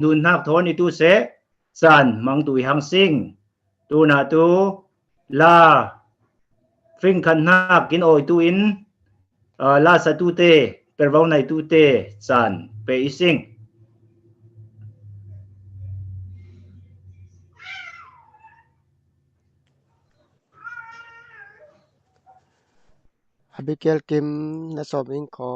nun hak thon itu se san mang tu hang sing tu na tu la phinh khan hak kin oi tu in la sa tu te pervau nai tu te san pe ising Abigail Kim na sobing ko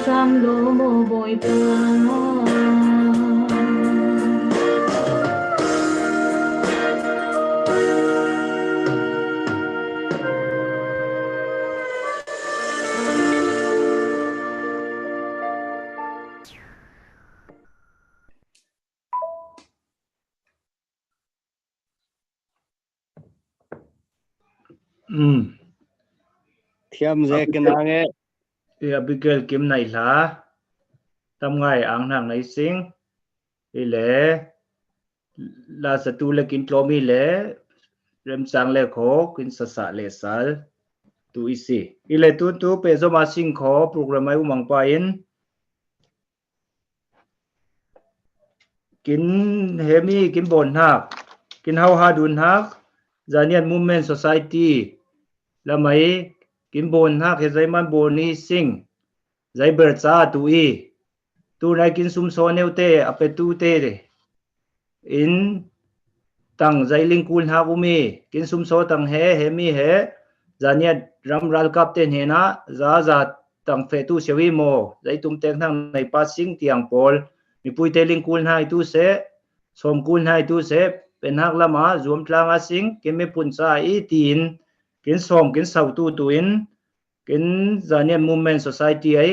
sang lô mô bồi pa thiam dễ cái nào nghe Abigail kim này là tâm ngày ang nang này sinh ile là sa tu le kin tlomi le rem sang le kho kin sa le sal tu isi ile tu pe zo ma sing kho program ai umang pa in kin hemi kin bon hak kin hau ha dun hak Zanian Movement Society la mai kin bon hak he zai man bon ni sing zai ber cha tu i tu nai kin sum so neute ape tu te de in tang zai ling kun ha umi kin sum so tang he mi he Zanian ram ral kap ten he na za tang fe tu sewi mo zai tum tek nang nei pa sing tiang pol mi pui te ling kun hai tu se som kun hai tu se pen hak lama zoom tlang a sing ke me pun sa i tin kin som kin sau tu in kin Zanian Movement Society ai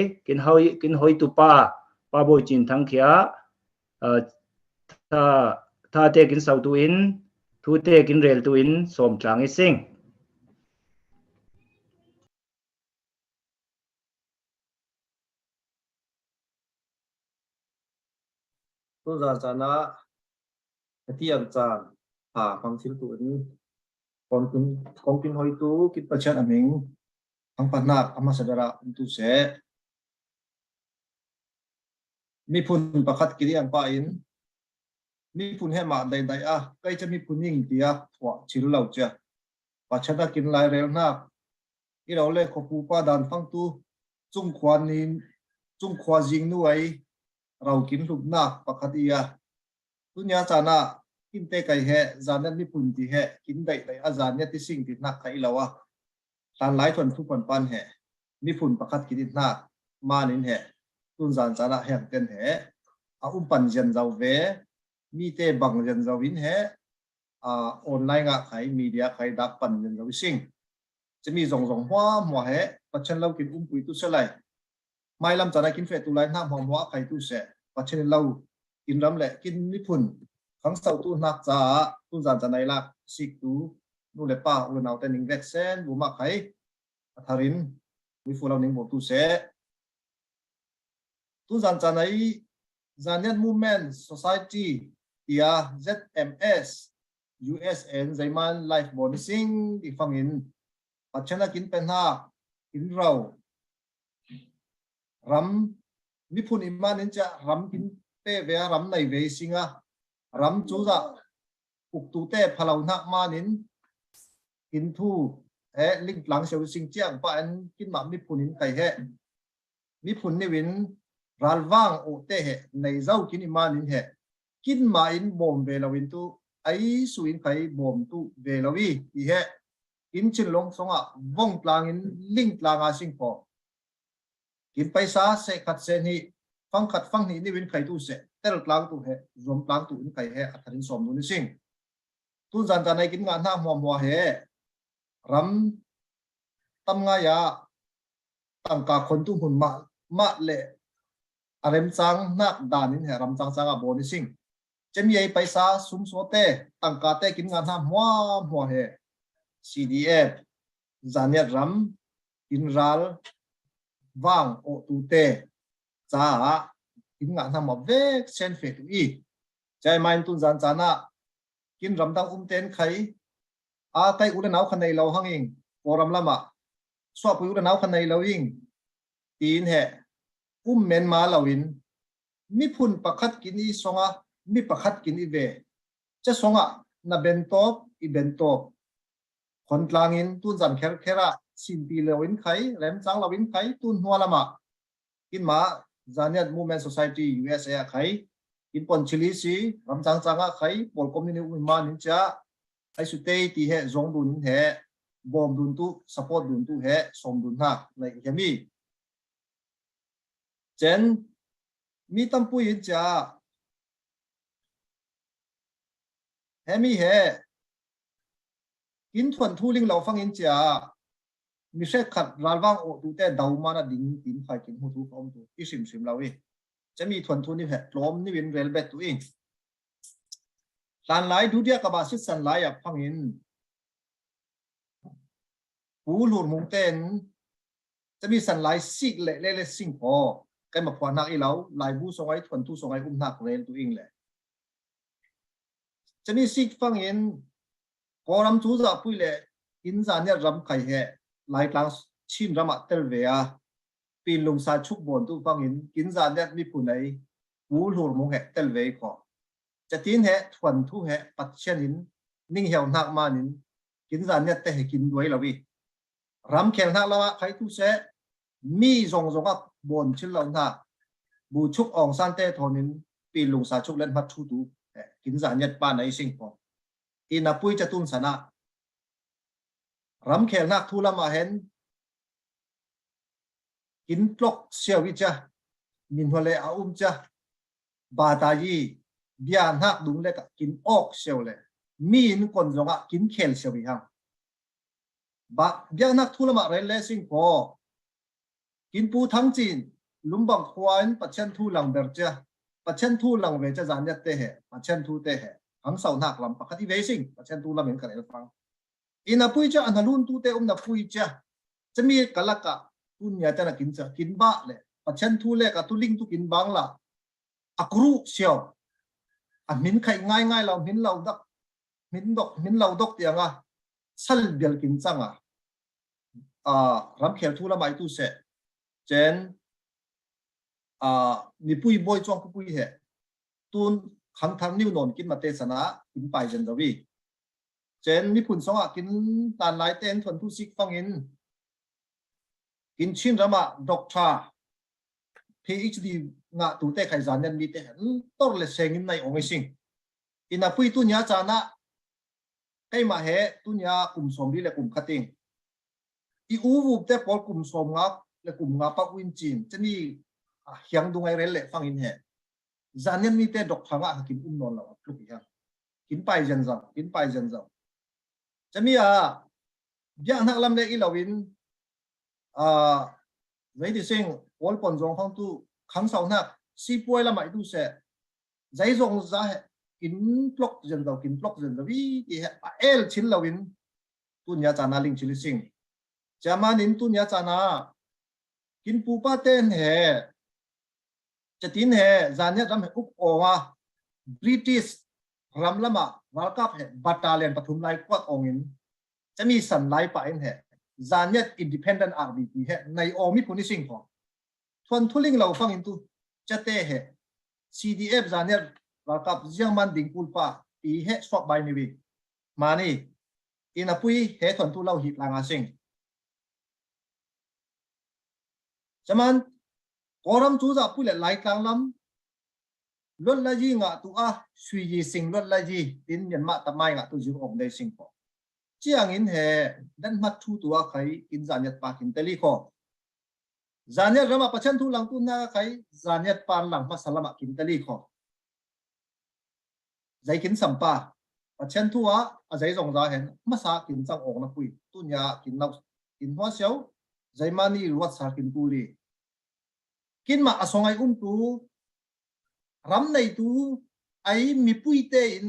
kin hoi tu pa boi chin thang khia tha te kin sau tu in thu te kin rel tu in som tlang i sing tu za chana tiang chan phang thil tu ni kon kin hoi tu kit pachan aming ang panak ama sadara tu se mi phun pakhat kiri ang pa in mi phun he ma dai a kai cha mi phuning tia thwa chil lau cha pachata kin lai rel na i ro le ko pu pa dan phang tu chung khwa jing nu ai rau kin lup na pakhat ia tu nya chana kin te kai he zanan mi phun ti he kin dai a zan nya ti sing ti na khai lawa tan lai thon thu pan he mi phun pakhat kiri na manin he tun zan chana heng ten he a pan jen zau ve mi te bang jen zau in he online nga khai media khai dak pan jen zau sing chemi zong hwa he pachan lau kin pui tu selai mai lam chana kin fe tu lai na hwa khai tu se pachan lau kin ram le kin mi phun khang sau tu nak cha tu zan chanai la sik tu nu le pa u nau ten ing vaccine bu ma khai atharin wi fu lau ning bo tu se tu zan chanai Zanian Movement Society tia ZMS USN Zaiman Life Bonusing di fangin pachana kin penha kin rau ram mi phun iman in cha ram kin te ve ram nai ve singa ram chu za uk tu te phalau na manin kin thu he link lang seu sing chiang pa an kin ma mi phun in kai he mi phun ni win ralwang o te he nei zau kin iman in he kin ma in bom ve lawin tu ai su in kai bom tu ve lawi ti he in chin long songa vong tlang in link tlanga sing po kin paisa se khat se ni phang khat phang ni win khai tu se tel tlang tu he zom tlang tu in kai he atharin som nu ni sing tu zan ta nai kin nga na hwa he ram tam nga ya tangka khon tu hun ma le arem chang nak dan in he ram chang chang a bo ni sing chemi ai paisa sum so te tangka te kin nga na hwa he CDF Zaniat ram in ral vang o tu te cha kin nga na ma vek sen fe tu i chai main tu zan chana kin ram dang ten khai a kai u nau khanai lo hanging poram lama so pu u nau khanai lo ing tin he men ma lawin mi phun pakhat kini songa mi pakhat kini ve cha songa na bentop i bentop khon tlangin tun zan khera sin pi lawin khai rem chang lawin khai tun hwa lama kin ma Zanian Movement Society USA khai in pon chili si ram chang changa khai pol community man in cha ai su te ti he zong dun he bom dun tu support dun tu he som dun ha lai hemi chen mi tam pui in cha hemi he in thuần thu linh lâu phang in cha mi sẽ khát ralwang o tu te dau mana ding tin phai kin hu thu phong tu isim sim lawi chami thuần thu ni he lom ni win rel bet tu in lan lai du dia ka ba sit san lai ya phang in pu lur mung ten chami san lai sik le le sing po cái mà phò nạc y lâu lại bu song ấy thuần thu song ấy nạc lên tu in lệ chami sik phang in có ram chú giả pui lệ in ra nhát ram khai hệ lại tăng chin ram tel về à pin lùng sa chúc bồn tu phang in ra nhát mi phun ấy pu lur mung hệ tel về khóจะtinเหตุวันทุเหตุปัจเจนินนิ่งเหี่ยวนักมานินกินจานเนี่ยแต่ให้กินด้วยละวิรำแข่งนักละวะใครทุเสมีทรงกับบนชิ้นเหล่านักบูชุกองซันเตทอนินปีลุงสาชุกเล่นพัดชูดูกินจานเนี่ยปานไอซิงพออินาปุยจะตุนสนะรำแข่งนักทุละมาเห็นกินปลอกเสียววิจ้ามินหัวเลอาจ้าบาตายีเบียนหักดุงเล็กกินออกเซลเลยมีนคนจงอ่ะกินเคลเซลไปฮังบะเบียนหักทุลมาเรลเลสิงพอกินปูทั้งจีนลุมบังควายปัจเจนทุลังเบอร์เจปัจเจนทุลังเวจจานยัดเตะปัจเจนทุเตะหังเสาหนักลำปกติเวสิงปัจเจนทุลำเหมือนกันเลยฟังอินาปุยจ้าอันลุนทุเตะนับปุยจ้าจะมีกะลักกะตุนยาจะนักกินจ้ากินบ้าเลยปัจเจนทุเล็กตุลิงทุกินบางละอักรุเซียวมินไข่ง่ายเรามินเราดอกมินเราดอกเตียงสัลเบียลกินจังรำเขียวทุละไม่ตุเสเจนมีปุยบอยจวงปุยเหตุนขังทางนิ้วนอนกินมาเตสนะกินไปเจนดาวีเจนมีผุนสองกินตานไลเต้นทนทุสิกฟังอินกินชินรำดอกชาPhD งาตัวเตะไขจานยันมีเตะตัวเลเซงินในองค์สิงอินาปุยตุนยาจานะใครมาเหตุนยากลุ่มสมดีและกลุ่มคัตติงอีอูวูบเตะพอลกลุ่มสมงักและกลุ่มงาปักวินจีนจะนี่เฮียงดวงไอเรลเล่ฟังอินเหตุจานยันมีเตะดอกทางกินนอนแล้วลูกยังกินไปเจนจังจะมียังนักลำเล็กอีลาวินไม่ได้สิ่งวอลปอนจงของตู้ขังเสาหนักซีป่วยละไม่ดูเสะใจจงจะกินปลอกเจนเรากินปลอกเจนเราวิธีเอลชินเราวินตุนยาจานาลิงชิลิสิงจะมานินตุนยาจานากินปูปาเต้นเหจะตินเหจานเนี่ยรำเหอุกโอวาบริติชรำละมาวาลกับเหบัตตาเลียนปฐุมไลกวดองอินจะมีสันไลปะอินเหจานเนี่ยอินดิเพนเดนต์อาร์บีพีเหในองมิพุนิสิงพอทวนทุลิงเราฟังอินตูจะเตะเห CDF จานเนี่ยรักับยังมันดิ่งปูปะปีเหสวบใบนิวิมานี่อินาปุยเหทวนทุเราหิบลางอาสิงจะมันกอรัมจูจะพูดเลยไล่กลางลำลดละยีงะตัวสุยสิงลดละยีดินยันมาตะไมงะตัวจีบออกได้สิงพอเจียงอินเหดันมัดทูตัวใครกินจานเนี่ยปากินเตลีคอจานเนี่ยเรามาประชันทุลังตุนนะใครจานเนี่ยปานหลังมาสลัมกินตะลีขอใจกินสัมปาประชันทัวอาใจสงสารเห็นมาสากินจังออกนะคุยตุนยากินเรากินหัวเสียวใจมานี่รวดสากินกูดีกินมาอสงไอตูรำในตูไอมีปุยเตอิน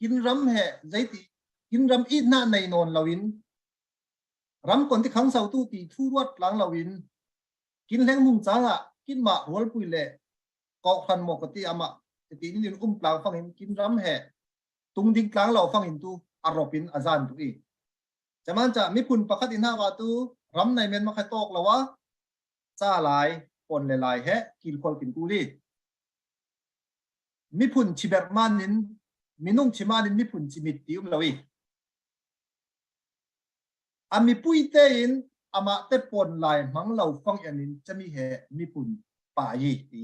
กินรำเหใจตีกินรำอีน่าในนอนเราวินรำคนที่ขังเสาตู้ตีทูรวดหลังเราวินกินแรงมุงจ้างกินมาหัวปุยเล่กอกพันหมกติอามาตินินปลางฟังเห็นกินรำแห่ตุงดิ้งกลางเราฟังเห็นตูอารบินอาจารย์ตุอีจะมันจะมีผลประคัตินาวาตูรำในเมียนมาใครตกแล้ววะจ้าลายปนลายแห่กินคนกินกูดีมีผลชิเบอร์มานินมีนุ่งชิมานินมีผลชิมิตติวเราอีอามีปุยเตอินอามาเตปนลายมังเราฟังอย่างนี้จะมีเหมีปุ่นป่ายีตี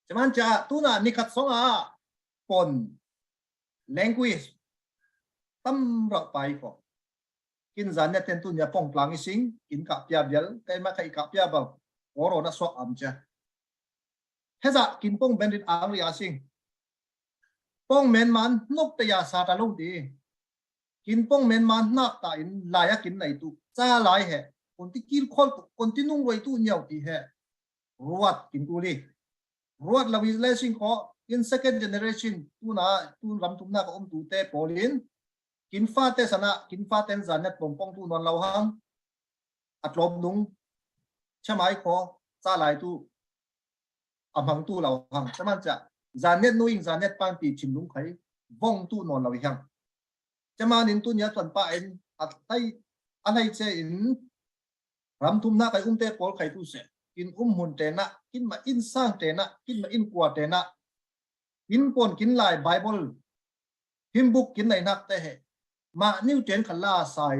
จะมันจะตัวน่ะนิคัดสองปน language ตั้มเราไปก่อนกินจานเนี่ยเต็มตัวเนี่ยป้องปลางอีสิงกินกับยาเบียลแต่ไม่ใครกับยาแบบโอโรนัสสอบอัมจ้ะ hết dạ kín bông bên đi áo ria sinh bông men man nốc tây ya sa ta lâu đi kín bông men man nát ta in lại kín này tu cha lại hệ còn tí kín khol còn tí nung vậy tu nhiều thì hệ ruột kín tu đi ruột là vì lẽ sinh khó in second generation tu na tu làm tu na có tu te polin kín pha te sana kín pha ten zanet bông bông tu non lâu hang at lom nung chăm ai khó cha lại tu hang tu lâu hang chăm anh cha zanet nuing zanet pan ti chim lung khai vong tu non lâu hang chăm anh in tu nhớ tuần pa in at tay anh hay che in ram thum na kai te pol khai tu se in hun te na kin ma in sang te na kin ma in kwa te na in pon kin lai bible him book kin nei nak te he ma new ten khala sai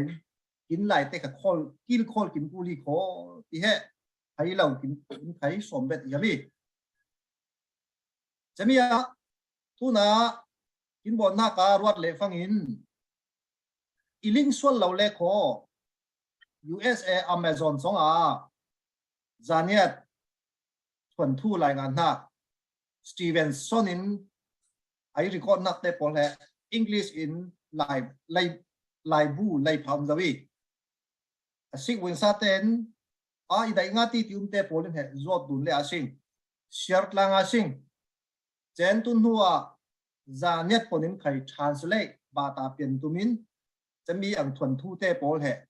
kin lai te ka khol kil khol kin puli kho ti he hai lo kin khai som bet yami jamia tu na kin bon na ka ruat le phang in iling sol lo le kho USA Amazon song a zaniat thuần thu lại ngàn na Stevenson in ai record nak te pol he English in live live bu live pham zawi asik win sa ten a idai ngati tium te pol he zot dun le asing share lang asing chen tun huwa zaniat ponin khai translate ba ta pian tumin chami ang thuần thu te pol he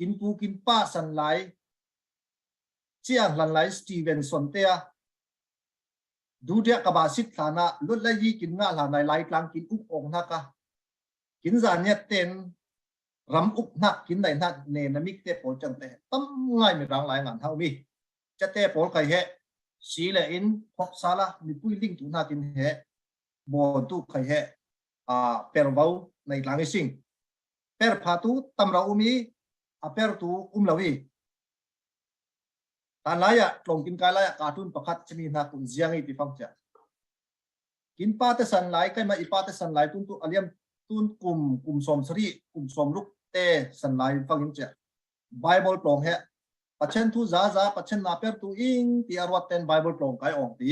kin pu kin pa san lai chiang lan lai Stevenson te a du dia ka ba sit thana lut lai yi kin nga la nai lai tlang kin uk ong na ka kin za net ten ram uk na kin nai na ne na mik te pol chang te tam ngai mi rang lai ngan hau mi cha te pol kai he si le in phok sala mi pui ling tu na kin he bo tu kai he a per vau nai lang sing per phatu tam ra umi a per tu lawi tan laya tlong kin kai laya cartoon pakhat chimi na kun ziang i ti phang cha kin pa te san lai kai ma i pa te san lai tun tu aliam tun kum som sari kum som luk te san lai phang in cha bible tlong he pachen thu za pachen na per tu ing ti arwat ten bible tlong kai ong ti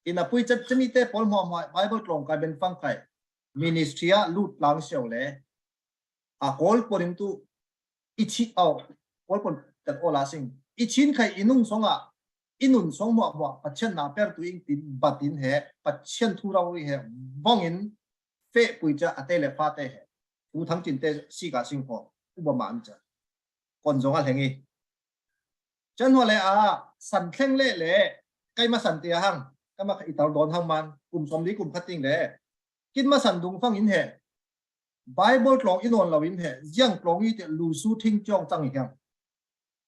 in a pui chat chimi te pol mo bible tlong kai ben phang kai ministry a lut lang seo le a kol porin tu ichi au kol pon tat ola sing ichin khai inung songa inun song mo pachen na per tu ing tin batin he pachen thu rawi he bongin fe puicha atele fa te he u thang chin te si ga sing ho u ba man cha kon zonga hengi chan ho le a san thleng le kai ma san tia hang kama ital don hang man kum som li kum khating le kin ma san dung phang in he bible tlong inon lawin he jiang tlong i te lu su thing chong chang hi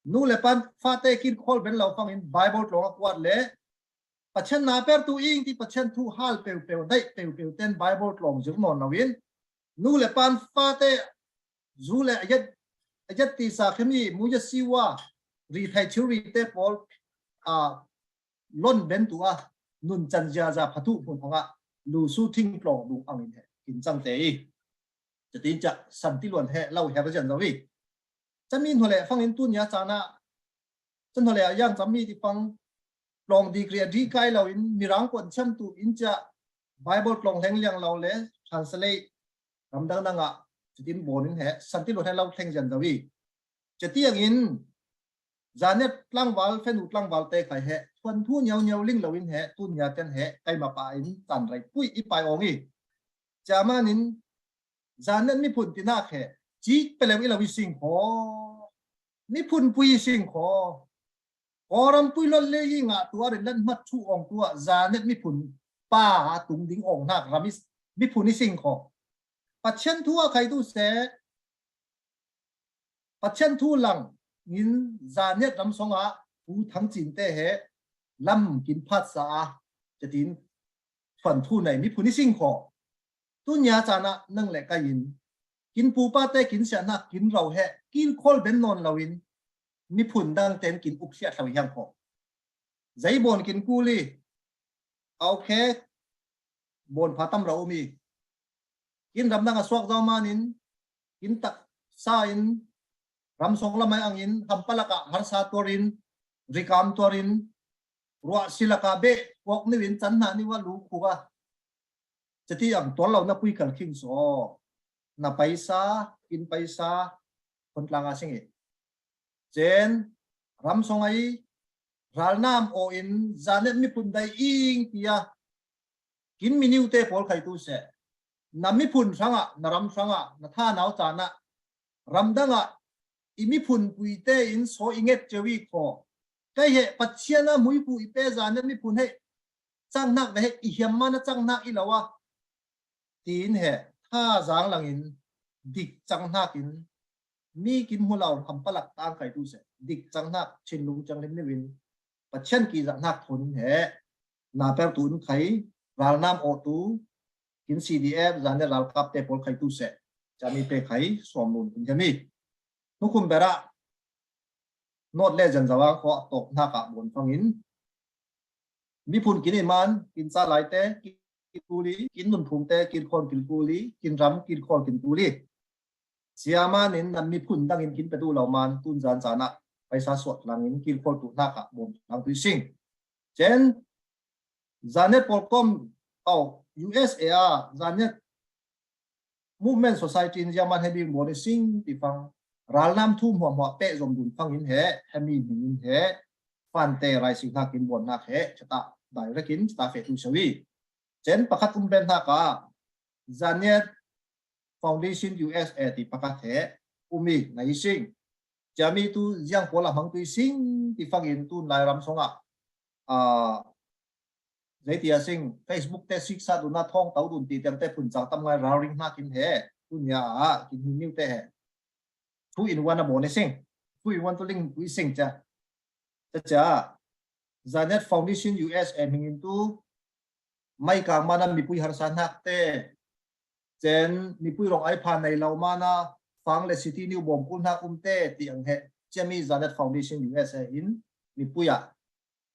nu le pan fa te kin khol ben lo phang in bible tlong kwat le pachen na per tu ing ti pachen thu hal peu dai peu ten bible tlong jung non lawin nu le pan fa te zu le ayat ti sa khemi mu ya siwa ri thai churi te pol a lon ben tu a nun chan ja phathu phun anga lu su thing tlong du angin he kin chang teจะตีจะสันติล้วนแห่เล่าแห่ประจันทวีจะมีหัวแหล่ฟังอินตุนยาจานะจนหัวแหล่ย่างจะมีที่ฟังลองดีเกรียดีไกลเราอินมีรังกวนช่ำตูอินจะไบเบิลลองแทงเลี้ยงเราเลยทรานสเลทคำดังอ่ะจะตีนโบนินแห่สันติล้วนแห่เล่าแทงจันทวีจะตีอย่างอินจานเน็ตลังวาลเฟนุลังวาลเตะไข่แห่ทวนทุ่นเยาลิงเราอินแห่ตุนยาเต็นแห่ไกมาปาอินตันไรปุ้ยอีปายองอีจามานินจานนั้นมีผลที่น่าแค่จีไปแล้วเราวิสิงขอมีผลปุยสิงขอรำปุยล้นเลยยิ่งอ่ะตัวเรื่องนั้นมัดชูองตัวจานนั้นมีผลป้าตุงดิ้งองนักรามีผลนี่สิงขอปัจเจนทั่วใครตู้เสปัจเจนทั่วหลังยินจานนั้นรำสงอ่ะผู้ทั้งจินเตะเหลำกินพัดสาจะดินฝันทั่วไหนมีผลนี่สิงขอตุนยาจานะนั่งแหละก็ยินกินปูป้าเต้กินเสียนักกินเราแหะกินคนเป็นนอนเราอินมีผุนดังเต็มกินอุกเสียเรายังพอใจบนกินกูลีเอาแค่บนพาตั้มเรามีกินรำดังสวกเจ้ามานินกินตักซาอินรำสงละไม่อังอินทำปลากะฮัรซาตัวรินริกามตัวริน รัวศิลกาเบะพวกนี่วินจันนานี่ว่าลูกกูว่าจะที่อย่างตัวเรานักคุยกันคิงโซนับไปซากินไปซาคนกลางอาสิ่งเจนรำทรงไอรัลน้ำโออินจานเน็ตมีปุ่นได้อิงเปียกินมินิวเตปอลไข่ตู้เสนำมีปุ่นสังอ่ะนรำสังอ่ะนท่าหนาวจานะรำดังอ่ะอีมีปุ่นปุยเตอินโซอิงเอฟเจวีคอก็เหตุปัจเจียนะมุยปุยเปจานเน็ตมีปุ่นให้จังนักเหตุอีเหียมมานะจังนักอีแล้ววะตีนเหตุถ้าจางหลังอินดิกจังนักอินมีกินหัวเราทำปลักตางไข่ตู้เสดิกจังนักชินลุงจังเล่นวินปัจเจียนกีจังนักทนเหตุนาเปิลตุนไข่รัลน้ำโอตูกิน CDF จานเนรัลกับเตปอลไข่ตู้เสจะมีเปไข่สวมนุนคุณจะมีนุคุมเบระโนดเล่จันจาวาเขาตกหน้ากะบนฟังอินมีพุ่นกินอิมันกินซาไหลเตกินกุลีกินนุนพุงเตกินคนกินกุลีกินรำกินคนกินกุลีเสียมานินนั้นมีพุ่นตั้งอินกินไปดูเหล่ามันตุนจานจานะไปซาสวดหลังอินกินคนตุหน้ากะบนหลังตุยซิงเจนจานเนตปอลคอมเอา USAR จานเนต Movement Society นี่ยังมันให้บินบนซิงที่ฟังรัลน้ำทุ่มหัวเปะจมดุนฟังอินเหให้มีหินเหฟันเตะไรสิ่งนักกินบนนักเหชะตาได้รักินชะตาเฟตุชวีเจนประคัตุมเป็นนักาจานเนต Foundation USA ที่ประคัตเหมีในซิงจะมีตัวยังพลามังตุยซิงที่ฟังอินตุนไลรำสงในที่สิ่ง Facebook เตสิกซาดุนาท่องเต้าดุนตีเต็มเต้ผุนจากทำไงเราริงนักกินเหตุนยากินนิ้วเตะทุกอินวันน่ะโมในสิ่งทุกอินวันตัวลิงวิสิ่งจะZanet Foundation US เองituไม่กลางมานั้นมีปุยหารสันนักเตเจนมีปุยรองไอพานในเรามานะฟังเลสิตี้นิวบอมคุณนักเตที่อังเหจะมี Zanet Foundation US อินมีปุยอะ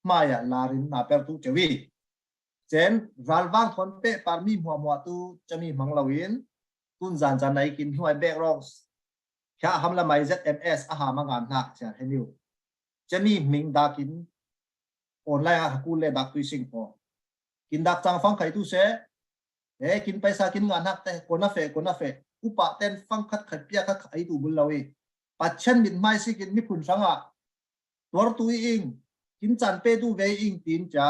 มาอย่าลารินนาเปิดตุเจวีเจนรัลวังทนเปะปาร์มีหัวมัวตูจะมีมังลาวินตุนจานจานไหนกินหัวแบกรองแค่ทำละไม่ ZMS อาหารมังงานหนักเสียให้นิวจะมีมิงดากินออนไลน์กูเลยดักตุยสิงพอกินดักจังฟังไข่ตู้เสกินไปซากินงานหนักแต่คนน่าเฟอุปะเต้นฟังคัดไข่เปียคัดไข่ตู้บุญเราเองปัจจัยมินไม่สิกินมีผลสังอ่ะตัวตุยเองกินจานเปดูเวอิงตีนจะ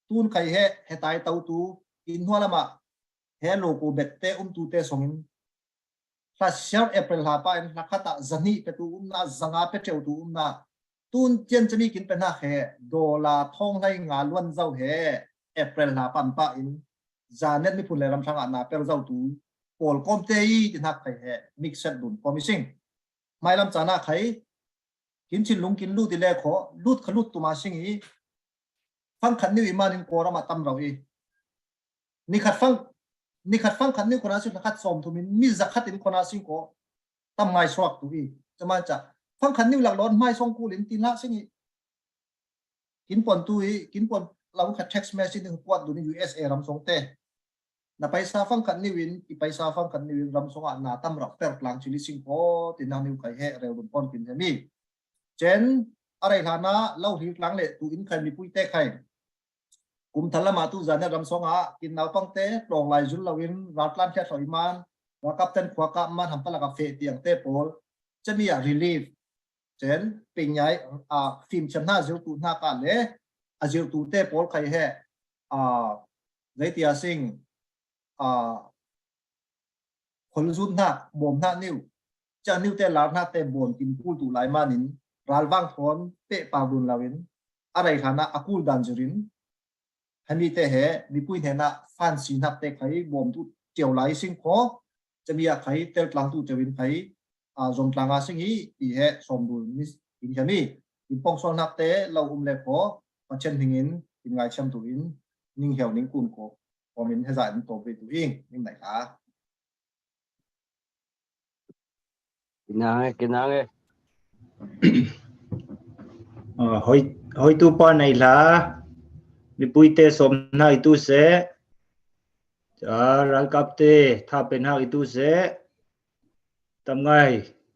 ตูนไข่เฮตายเต้าตูอินหัวละมาเฮโลกูเบ็ดเตตูเตสงอินฟลาชเชลเอเปรลฮาปาอินนักขัดจันนี่เปตูน่าจังอาเปเจวตูน่าตูนเจนจะมีกินเป็นหน้าเฮดอลลาร์ทองให้งานล้วนเจ้าเฮเอเปรลฮาปันปาอินจานเน็ตมีผลเลยรำช่างนาเปรเจ้าตูโอลคอมเตย์ที่นักไข่เฮมิกซ์ดุนพอมิซิงไม่ลำจานาไข่กินชินลุงกินลูดที่เล่ขอลูดขลุดตัวมาซิงอีฟังขันนิวอิมานินโกรามาตั้มเราเองนี่ขัดฟังขันนิวคนนั้นสิขัดสมทุมินมิจักขัดอินคนนั้นสิงโกตั้มไงสวักตัวเองจะมาจากฟังขันนิวหลักล้นไม่ส่งกูลินตีละสิงอีกินปนตัวเองกินปนเราขัด text message หนึ่งกวาดดูใน USA รำส่งเตะน่ะไปซาฟังขันนิวินอีไปซาฟังขันนิวินรำส่งอ่ะน่ะตั้มเราเปิดกลางชิลิสิงโกตินานิวไข่เฮเร็วบนปนกินจะมีเจนอะไรฐานะเล่าทีหลังเลยตัวอินใครมีปุ้ยเตะใครกุมทันละมาตุจานเนี่ยรำสองกินเอาปังเตะปลองลายจุลลาวินรัดลันแค่สอยมันว่ากับเต้นขวากะมันทำปลากาเฟตียงเตะโพลจะมีรีลีฟเจนปิงใหญ่ฟิล์มชนะจิวตูหน้ากันเลยจิวตูเตะโพลใครแห่ในที่สิ่งคนรุ่นหน้าบ่มหน้านิ้วจะนิ้วเตะลาหน้าเตะบ่มกินพูดตูไลมานินรัลวังทอนเตะปาบุญลาวินอะไรฐานะอากูลดันจรินฮันนี่เตะเหมีปุ้ยเห็นนะฟันสีนักเตะไข่บ่มตุเจียวไหลสิ่งพอจะมีไข่เตะกลางตุจะวินไข่จงกลางสิ่งนี้ที่เหสมบูรณ์มิสอินแค่นี้อินปองโซนักเตะเราเล็กพอมาเช่นหิงินอินไงเชื่อมตัวอินนิ่งเหี่ยวนิ่งกุนโกพอมินให้จ่ายตัวไปตัวเองนิ่งไหนคะกินน้ำเลยhoi tu pa nei la mi puite som na itu se ral kap te tha pe na itu se tam ngai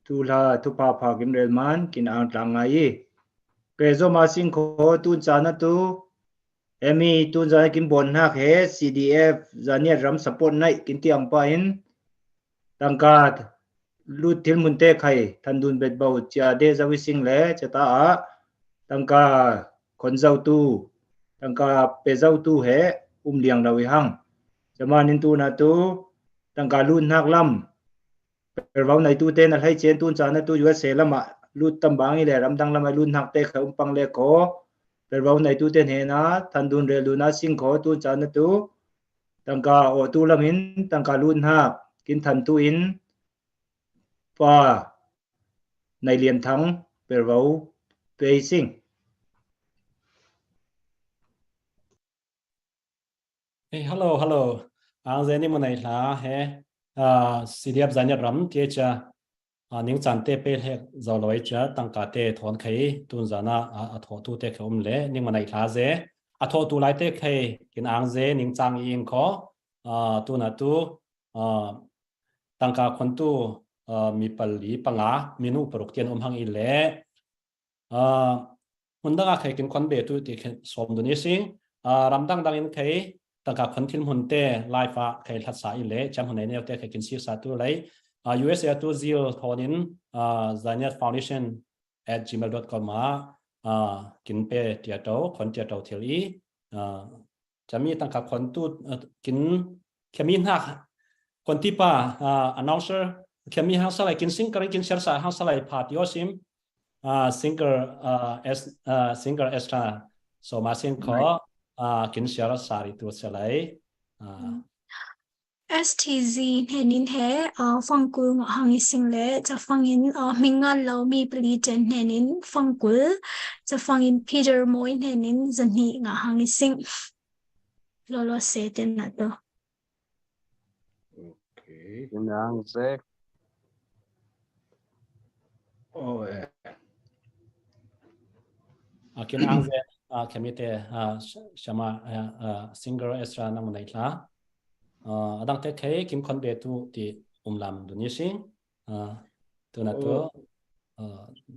tu la tu pa pha kim rel man kin ang tlang ngai pe zo ma sing kho tun cha na tu emi tun za kin bon hak he CDF zania ram support nai kin tiang pa in tangka lut thil mun te khai than dun bet bau cha de zawi sing le chata a tangka khon zau tu tangka pe zau tu he liang dawi hang chama nin tu na tu tangka lun hak lam per vau nai tu te na hai chen tun cha na tu USA lama lut tam bang ile ram dang lama lun hak te kha pang le ko per vau nai tu te he na than dun re luna sing kho tu cha na tu tangka o tu lam in tangka lun hak kin than tu in pa nai lian thang per vau pe sing Hey, hello. Ang zeni mo nai la he. CDF zanya ram tie cha. Ning chan te pe he zo loi cha tang ka te thon khai tun zana a tho tu te khom le ning mo nai la ze. A tho tu lai te khai kin ang ze ning chang yin kho. Tu na tu tang ka khon tu mi pal li panga minu paruk tian hang i le. Mun da khai kin kon be tu ti som du ni sing. Ram dang in khai tangka khon thil mun te live fa khai that sa ile cham hun ne te khai kin si sa tu lai USA tu zil thonin Zaniat Foundation@gmail.com ma kin pe tia to khon tia to thil i chami tangka khon tu kin khemin ha kon ti pa announcer khemi ha sa lai kin sing karin kin share sa ha sa lai phat yo sim singer extra so ma sin kho kin share sari tu selai STZ henin he fangkul nga hangi single cha fangin mingal lo mi pliten henin fangkul cha fangin Peter Moin henin zanhi nga hangi sing lolo seten na to. Okay. Kinang se. Kin ang ze kemite shama singer extra nang nai la adang te khai kim khon be tu ti lam du ni sing tu na to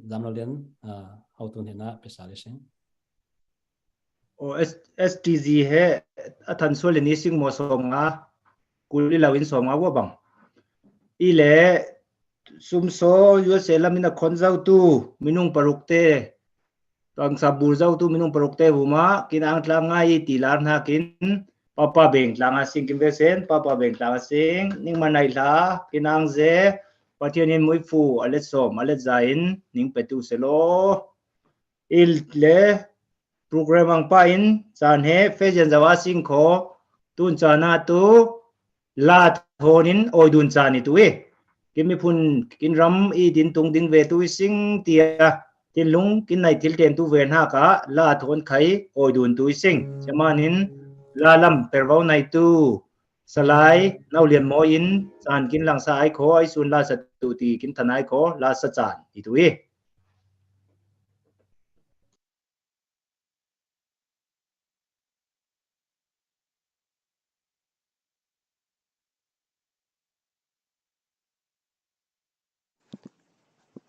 zamlo len how to hina pesa le sing STZ he athan so le ni sing mo som nga kuli lawin som nga wa bang ile sum so USA lamina khon zau tu minung paruk te tang sabur zau tu minung paruk te huma kinang tlang ngai ti lar na kin papa beng tlang a sing kim vesen papa beng tlang a sing ning manai la kinang ze pathianin moi fu alet som alet zain ning petu selo il le program ang pa in chan he fejen zawa sing kho tun chana tu la thonin oidun chani tu e kimi phun kin ram i din tung ding ve tu sing tia tin lung kin nai til tem tu ven ha ka la thon khai oidun tu sing chamanin la lam pervau nai tu salai nau lian mo in chan kin lang sa ai kho ai sun la sa tu ti kin thanai kho la sa chan i tu e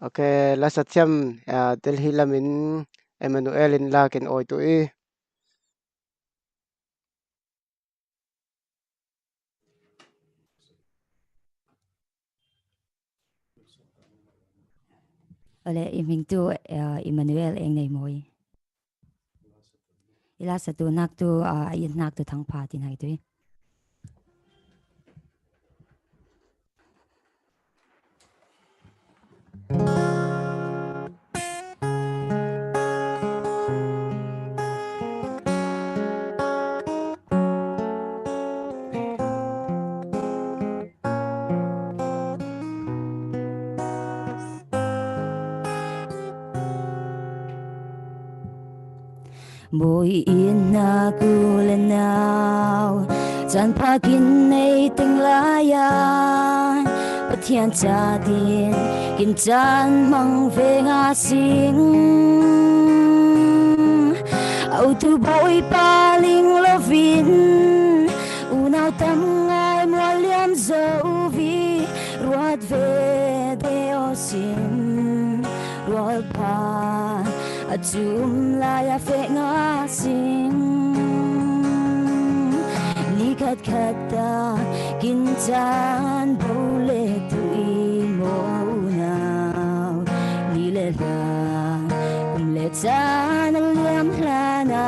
Okay, la satyam Delhi lamin Emmanuel in la kin oi tu i. Ole iming tu Emmanuel eng nei moi. Ila sa tu nak tu ayin nak tu thang pa tin hai tu. Bồi yên na cu lên nào chan pha kin nei ting la ya pathian cha tin kin chan mang ve nga sing au tu bồi pa ling lo vin u nau tam ngai mo liam zo vi ruat ve de o sim ruat pa zoom la ya fe nga sing ni khat khat ta kin chan bole tui mo nào ni le la kum le chan liam la na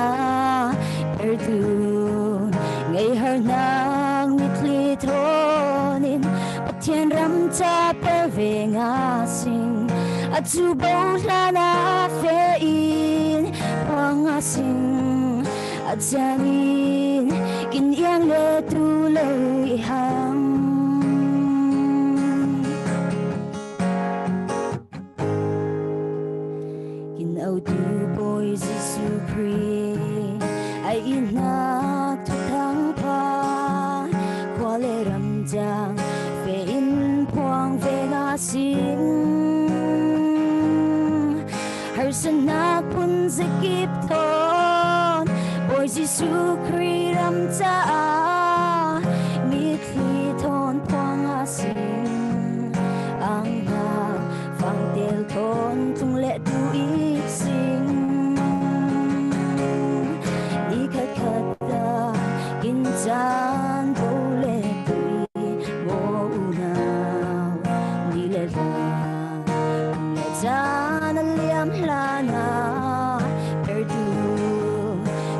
er tu ngày her nang mi kli thonin thiên ram cha per về nga sing a chu bo la na fe in wang nga sing a chanin kin yang le tu lei hang kin au tu boy Giêsu Christ ai in na tu thang pa qua le ram jang về in quang về nga sing har san na kun zakip thon boy Giêsu Christ ram cha mi thi thon quang nga sing ang na phang tel thon tung lệ tu ít sing ni khat khat ta in chan bo lệ cha na liam la na per du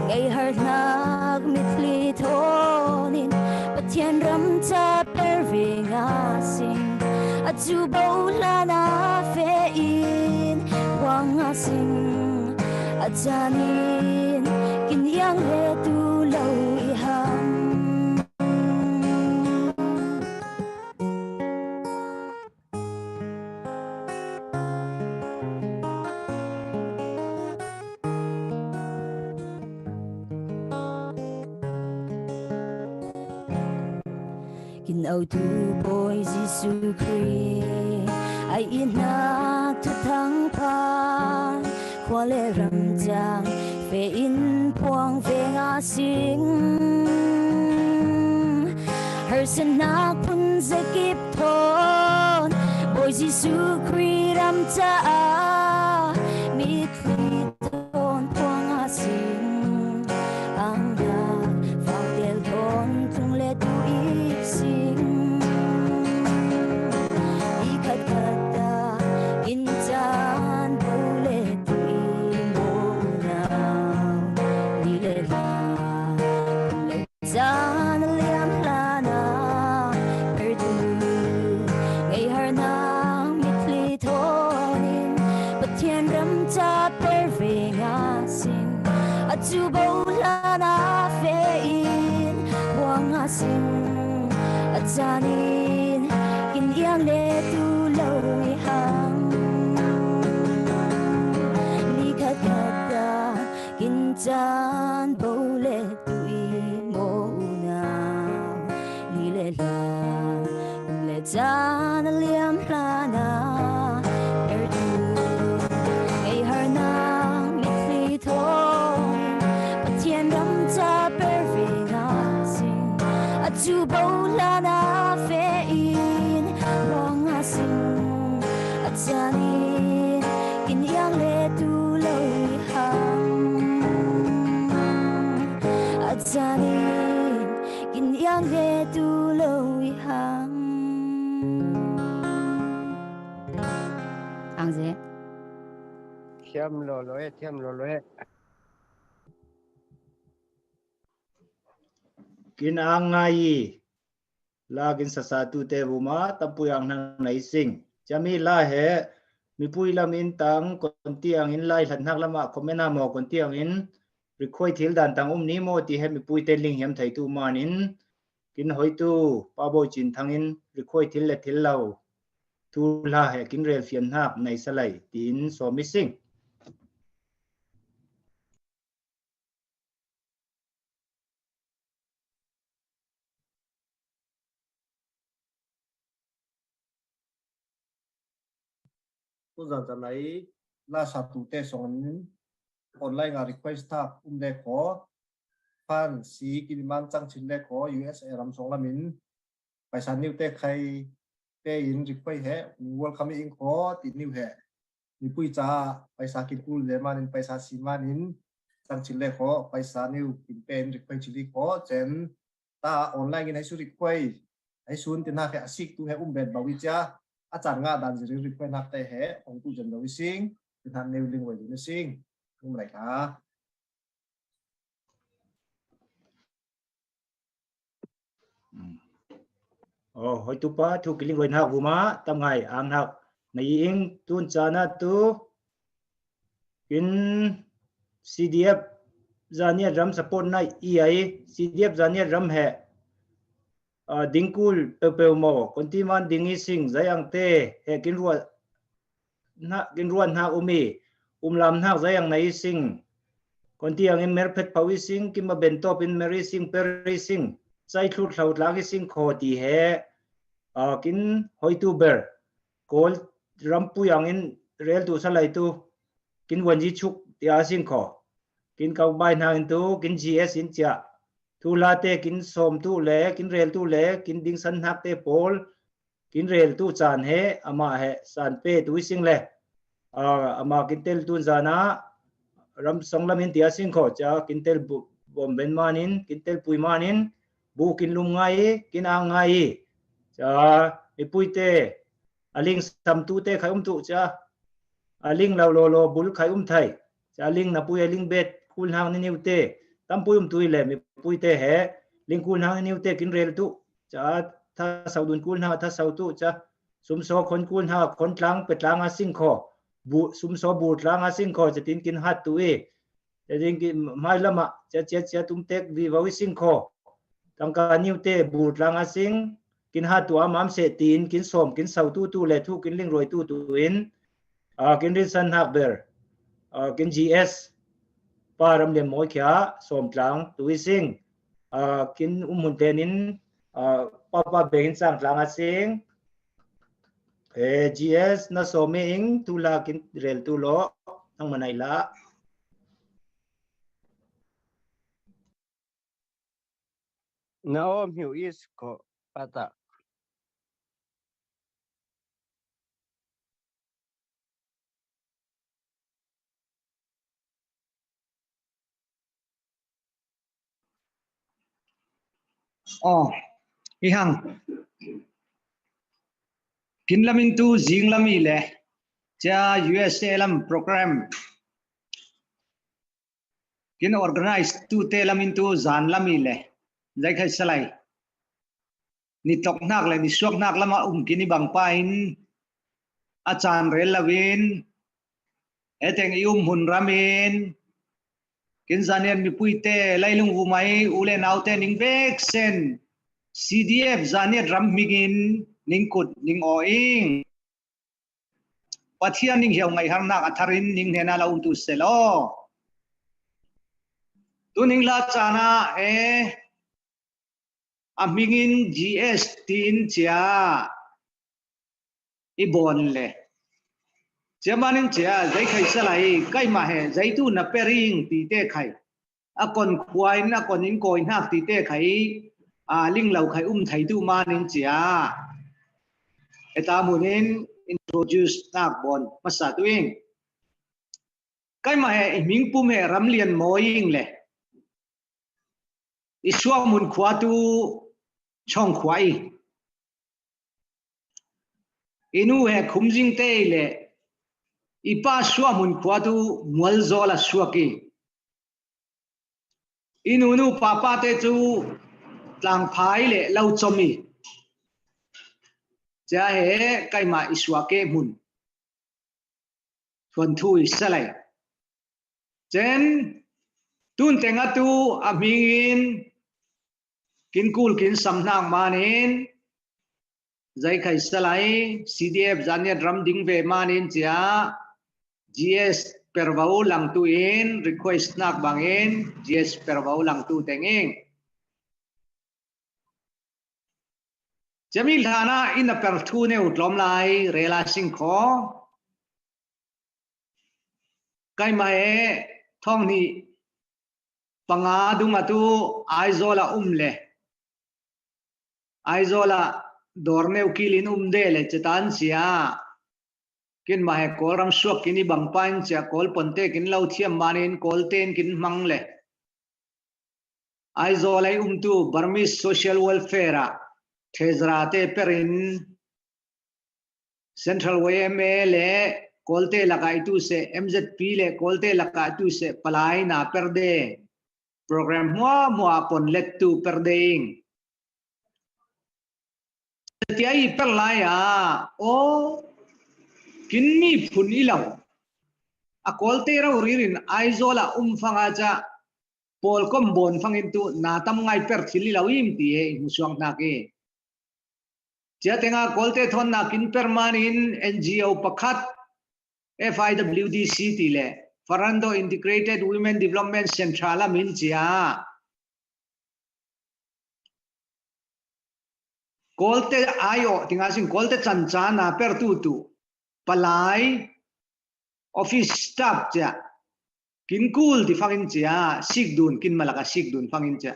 ngày har nak mit li thonin pathian ram cha per ve nga sing a chu bo la na fe in wang nga sing a chanin kin yang le tu lo i ham kin au tu boy Giêsu Christ ai in na tu thang pa qua le ram jang fe in puang ve nga sing her san na pun zakip thon boy Giêsu Christ ram cha mi kli thon puang nga sing ang da phang tel thon tung le tu ít sing i khat khat ta in chan bo le tu mo nào ni le la chan liam la na per tu ngày har na mit li thonin pathian ram cha per ve nga sing a chu bo la na fe in wang nga sing a chanin kin yang le tu lo i hang ni khat khat ta kin chan bo le tu i mo nào ni le la chan liam la na er tu ngày har nang mit li thon pathian ram cha per ve nga sing a chu bo la na fe in wang nga sing a chanin kin yang le tu lo i hang a chanin kin yang le tu lo i hang ang ze thiam lo loe kin angai lagin sa satu te buma tapuyang nang naising chami la he mi pui lam in tang kon tiang in lai hlat nak lama komena mo kon tiang in rikhoi thil dan tang ni mo ti he mi pui te ling hiam thai tu manin kin hoi tu pa bo chin thangin rikhoi thil le thil lo tu la he kin rel fian hak nei salai tin so missing tu za za lai la sa tu te song online nga request ta de ko fan si kiliman chang chin le ko US ram song lamin paisa new te khai te in request he welcome in ko ti new he mi pui cha paisa kin kul le manin paisa si manin sang chile kho paisa new kin pen requai chili kho chen ta online in ai su requai ai sun tin na kha sik tu he bet bawi cha achan nga dan ji requai nak te he ong tu jan bawi sing tin han new ling wai ni sing kum lai ka hoi tu pa thu kiling wai nak buma tam ngai ang nak nei ing tun chana tu kin CDF zania ram support nai ei CDF zania ram he dingkul pe mo konti man dingi sing zayang te he kin ruan na umi lam na zayang nai sing konti ang in mer phet pawi sing kim ma ben top in meri sing peri sing sai thlut thlau lagi sing kho ti he kin hoi tu ber kol rampu yang in rel tu salai tu kin wanji chuk tia sing kho kin kau bai na in tu kin GS in cha tu la te kin som tu le kin rel tu le kin ding san hak te pol kin rel tu chan he ama he san pe tu sing le ama kin tel tu zana ram song lam in tia sing kho cha kin tel bom ben manin kin tel pui manin bu kin lum ngai kin ang ngai cha mi pui te aling sam tu te khai tu cha aling lau lo bul khai thai cha aling na pui aling bet kul hang ni niu te tam pui tui le mi pui te he ling kul hang ni niu te kin rel tu cha tha sau dun kul na tha sau tu cha sum so khon kul ha khon tlang pe tlang a sing kho bu sum so bu tlang a sing kho cha tin kin hat tu e cha ding ki mai lama cha tum tek vi wa wi sing kho tang ka niu te bu tlang a sing kin hat tu amam se tin kin som kin sau tu le thu kin ling roi tu in kin rin san hak ber kin GS param le moi kya som tlang tu sing kin mun tenin papa begin sang tlang a sing GS na some ing tu la kin rel tu lo ang manai la No miu is ko pata ihang kin lamin tu jing lami le cha USA lam program kin organize tu te lamin tu zan lami le jai khai salai ni tok nak le ni suak nak lama kini bang pain achan rel lawin eteng hun ramin kin zanian mi puite lailung umai ule naute ning vek sen CDF zaniat ram migin ning kut ning oing pathian ning hiau ngai har nak atharin ning hena la tu selo tu ning la chana amingin GS tin chia ibon le chamanin chia zai khai salai kai ma he zai tu na pering ti te khai akon khwai na kon in koin hak ti te khai ling lau khai thai tu manin chia eta munin introduce nak bon masa tuing kai ma he ming pum he ramlian moing le iswa mun khwa tu chong khwai inu he khumjing te le ipa swa mun khwa tu mual zola swaki inu nu papa te chu tlang phai le lau chomi cha he kai ma iswa ke mun thon thui salai chen tun tenga tu amingin kin kul kin samnang manin zai khai salai CDF zania drum ding ve manin chia GS pervau lang tu in request nak bangin GS pervau lang tu tenging jamil thana in a per thu ne utlom lai rela sing kho kai mai thong ni panga dunga tu aizola le aizola dorne ukilin de le chetan sia กินมาให้กอลรำสวกกินนี่บังปันจะกอลปนเตกินเหล้าเทียมมานินกอลเตนกินมังเลยไอโซไลตูบาร์มิสโซเชียลเวลเฟร์เทสราเตเปรินเซ็นทรัลเวย์เมเลกอลเตลักไอตูเซ MZP เลกอลเตลักไอตูเซปลายนาเปอร์เดโปรแกรมมัวปนเล็กตูเปอร์เดงที่ไอเปลายโอกินมีพุนอีเหล่าอกอลเตเราเรียนไอโซลาฟังอาจจะพอลก็บนฟังอินตูนาทำไงเปิดทิลลี่เราอิมตีมุสวงนักเอเจ้าเต็งกอลเตทอนนักอินเปอร์มานิน NGO ประคัด FIWDC ตีเล่ Farando Integrated Women Development Central ละมินเจ้ากอลเตไอโอติงาสิงกอลเตจันจานาเปิดตูปลายออฟฟิศสตาฟจ้ะกินคูลที่ฟังอินจ้ะสิกดุนกินมาละก็สิกดุนฟังอินจ้ะ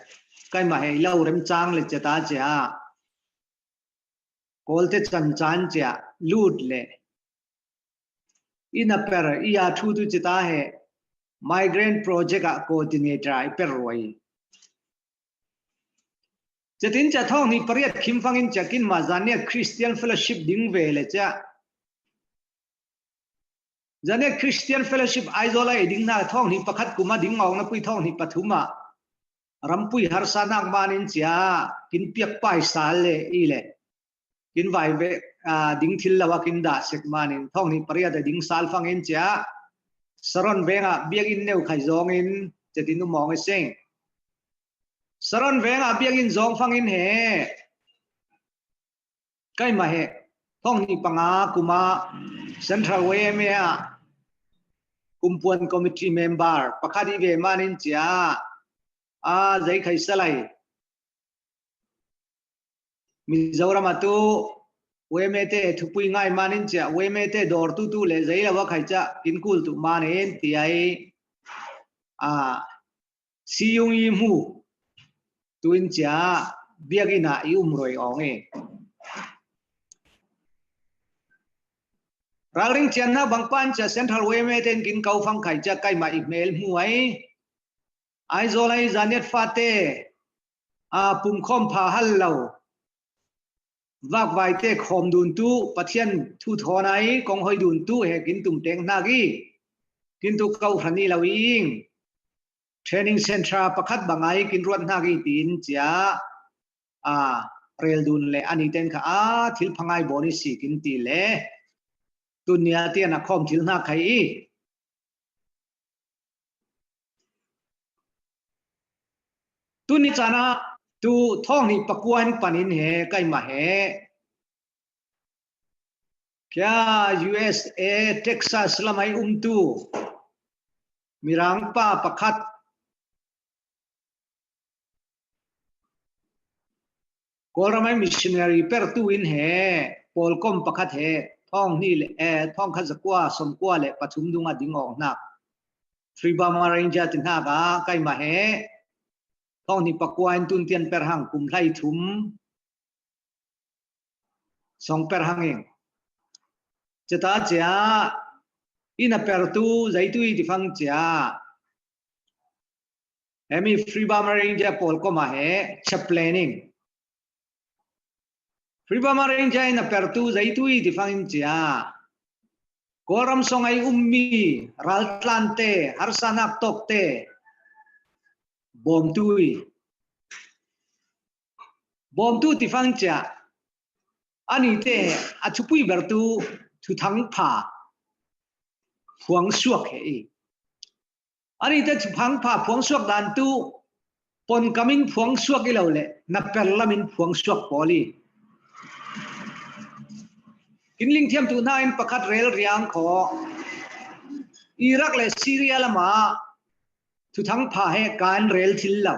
ใครมาให้เล่าเรื่องจางเลยจ้ะตาจ้ะกอลเตจันจานจ้ะลูดเลยอินาเปอร์อีอาทูจ้ะตาให้ Migrant Project อะ Coordinator ไอเปอร์รวยจะทิ้งจะท่องนี่ประเดี๋ยวคิมฟังอินจ้ะกินมาจานเนี่ย Christian Fellowship ดิ้งเวเลยจ้ะจานเนี่ยคริสเตียนเฟลโลชิพไอโซไลดิ้งหน้าท่องนี่ประคัดกุมาดิ้งเอานะปุยท่องนี่ปฐุมะรำปุยฮาร์สานักมานินเสียกินเปียกไปสาเลอีเล่กินไวเบดิ้งทิลละว่ากินดาเสกมานินท่องนี่ปริยัดดิ้งสาลฟังอินเสียสรอนเบงเบียกินเนวไข่จองอินจะดิ้งนุ่มมองไอ้เซ็งสรอนเบงเบียกินจองฟังอินเฮใกล้มาเฮท่องนี่ปังอากุมาเซ็นทรัลเวย์เมียกุมพวนคอมมิตี้เมมเบอร์ประคดีเวมานินจ้าใจใครสลายมิจาวรามาตุเวเมเตทุกปุยง่ายมานินจ้าเวเมเตดอร์ตุเลยใจละว่าใครจะกินกุลตุมาเนนที่ไอซียุงยิมูตุนจ้าเบียกินาอิมรอยองเอเราเรื่องเช่นนะบางปันจะเซ็นทรัลเวย์ไม่เต็นกินเกาฟังไข่จะใกล้มาอีกเมลมวยไอโซไลจานิตฟาเตปุ่มคอมพาฮัลโลวักไวเตคอมดุนตู้ปะเทียนทุทอนไอกองหอยดุนตู้เฮกินตุ่มเต็งนากีกินตุเกาขันนี่เราอิงเทรนนิ่งเซ็นทรัลประคัดบางไอกินรวดนากีตีนจ้าเรลดุนเลยอันนี้เต็นค่ะทิลพังไอบอนิสิกินตีเลยตุนเนี่ยที่นักคอมทิลนักใครตุนนี่จานะตูท่องนี่ประกวนปนินเหใกล้มาเหแค่ USA เท็กซัสละไม่ตูมีรังป้าประคัดก็ละไม่มิชชันนารีเปิดตูอินเหพอลคอมประคัดเหท่องนี่เลยท่องขัดสกัวสมกัวเลยปฐุมดุงดิ่งออกนักฟรีบามาเรนจาตินากาใกล้มาเหท่องนี่ปะกวนตุนเตียนเปรหังกุมไล่ถุมสองเปรหังเองจะตาเจ้าอินาเปรตูใจตุยที่ฟังเจ้ามีฟรีบามาเรนจาพอลก็มาเหชับเพลนิงฟรีบามาเรนจาอินาเปรตูใจตุยที่ฟังเจ้ากอรัมสงไอมีรัลตันเตฮาร์สานักตกเตบอมตุที่ฟังจ้าอันนี้เตะอาชุปุยเบอร์ตูทุทั้งผ่าพวงสวกเฮอันนี้เตะทุทั้งผ่าพวงสวกดันตูปนกามินพวงสวกอีเหล่าเล่นับเปรลามินพวงสวกพอลีกินลิงเทียมตูน่าอินประคัดเรลเรียงขออิรักและซีเรียละมาทุทั้งผ่าให้การเรลทิลเหล่า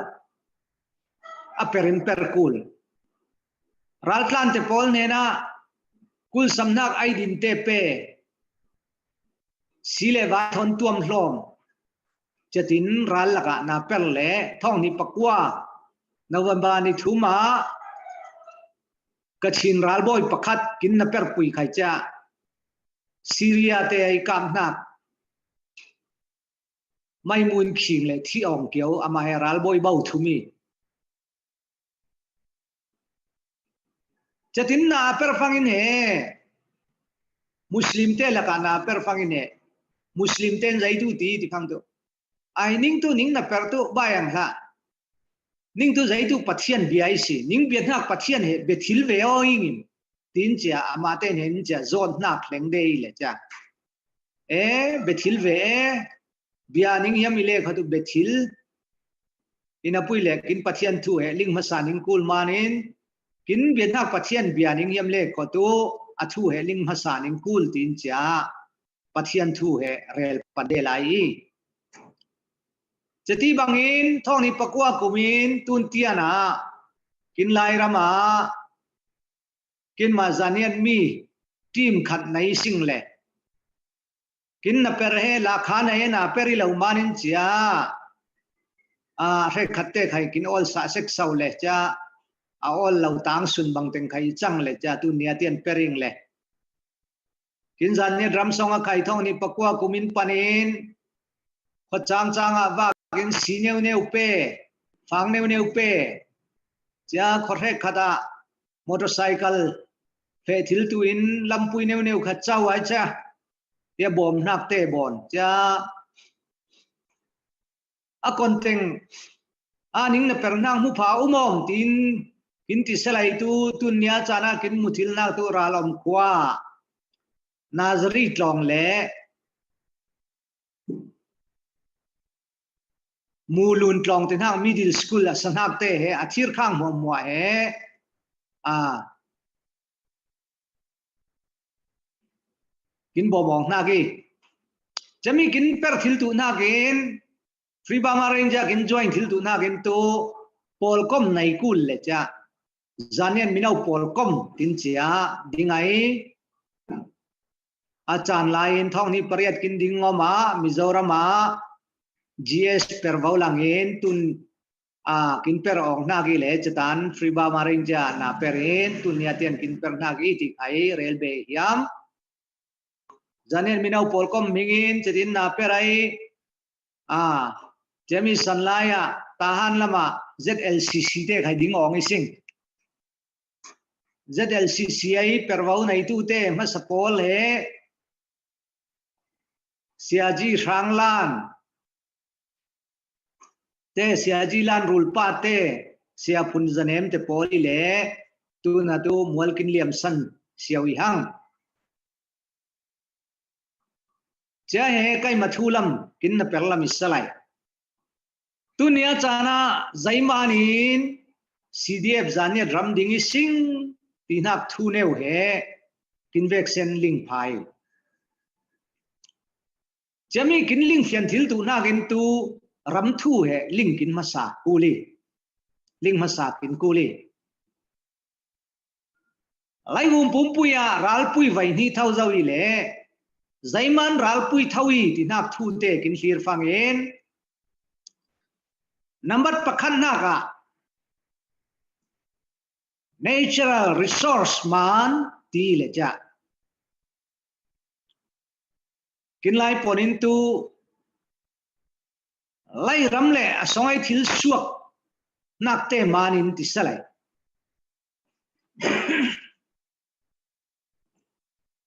อเปรินเปรคูลรัลตันเตปอลเนน่ากุลสำนักไอดินเตเปสิเลวาทนตัวมลมจะตินรัลละกะนาเปรเล่ท่องนิปกัวนวันบานิทุมากระชินรัลบอยประคัดกินนาเปรปุยไข่จ้า Syria te ai kam nak mai mun khing le thi ong kiau ama heral boy bau thumi chatin na per fangin he Muslim te la kana per fangin he Muslim ten zai tu ti phang tu ai ning tu ning na per tu bayang ha ning tu zai tu pathian biai si ning biat nak pathian he bethil ve o ingin tin cha ama ten hen cha zon nak leng dei le cha bethil ve bia ning yam ile khatu bethil ina pui le kin pathian thu he ling ma sa ning kul manin kin biat nak pathian bia ning yam le khatu athu he ling ma sa ning kul tin cha pathian thu he rel padelai chati bangin thong ni pakwa kumin tun tiana kin lai rama kin ma zanian mi team khat nai sing le kin na per he la khana he na peri lo manin chia re khatte khai kin ol sa sek sau le cha a ol lo tang sun bang teng khai chang le cha tu nia tian pering le kin zanian ram songa khai thong ni pakwa kumin panin kho chang chang a wa kin si neu neu pe phang neu neu pe cha kho re khada motorcycle fe thil tu in lampui neu neu kha chau ai cha ya bom nak te bon cha a kon teng aning na pernang mu pha umom tin kin ti selai tu nia chana kin muthil na tu ralom kwa nazari tlong le mulun tlong ten hang middle school a sanak te he athir khang mo mo he kin bo mong na gi chami kin per thil tu na gen free bama ranger kin join thil tu na gen to polkom nai kul le cha zanian minau polkom tin chia dingai achan lain thong ni pariat kin dingoma mizorama GS per vaulangin tun kin per ong na gi le chatan free bama ranger na perin tun ya tian kin per na gi ti ai railway yam Janel minau polkom mingin chedin na perai jemi sanlaya tahan lama ZLCC te khai ding ong ising ZLCC ai perwau nai tu te ma sapol he siaji ranglan te siaji lan rulpa te sia phun janem te poli le tu na tu mualkin liam san siawi hang cha he kai mathulam kin na perlam isalai tunia chana zaimanin CDF zania ram dingi sing tinak thu neu he kin vaccine link phai chami kin link fian thil tu na gin tu ram thu he link kin masa kuli link masa kin kuli lai hum pum puya ral pui vai ni thau zawi le Zaiman ralpui thawi ti nak thu te kin hlir fangin number pakhan naka natural resource man ti le cha kin lai ponin tu lai ram le asongai thil suak nak te manin ti salai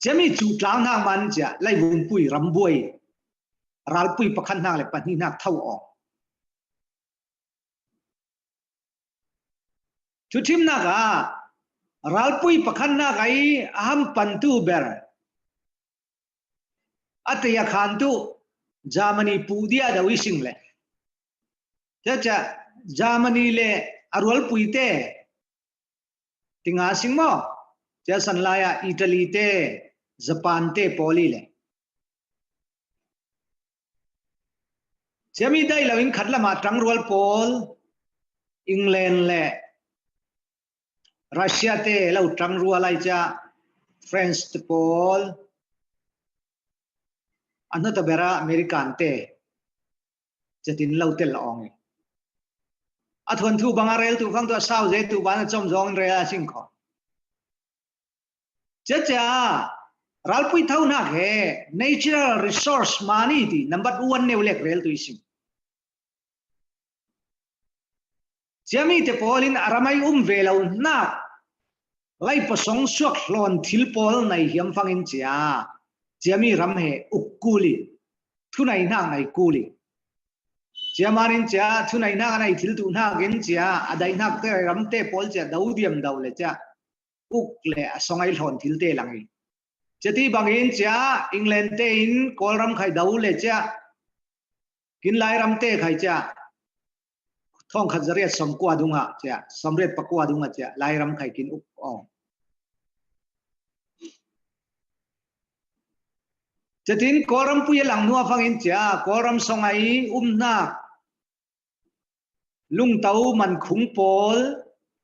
Jami chu tlang hang man cha lai bum pui ram buai ral pui pakhan hang le pani nak thau ong chu thim na ga ral pui pakhan na gai aham pan tu ber atya khan tu Germany pu dia da wising le cha Germany le arwal pui te tinga sing mo cha sanlaya Italy te Japan te poli le chami dai lawin khatlama trangrol pol England le Russia te lo trangrol ai cha France te pol anata bera American te chatin lo tel ong athon thu bangarel tu khang to sau je tu ban chom jong re a sing kho cha ral pui thau na he natural resource mani ti number 1 ne ulek rel tu isim jami te polin aramai velo na lai pasong suak hlon thil pol nai hiam fangin chia jami ram he ukuli thunai na ngai kuli chiamarin cha thunai na ngai thil tu na gen chia adai nak te ram te pol cha dau diam dau le cha uk le asongai hlon thil te langi chati bangin cha England te in kol ram khai dau le cha kin lai ram te khai cha thong khazariat som kwa dunga cha samret pakwa dunga cha lai ram khai kin uk ong chatin koram puya lang nuwa fangin cha koram songai na lung tau man khung pol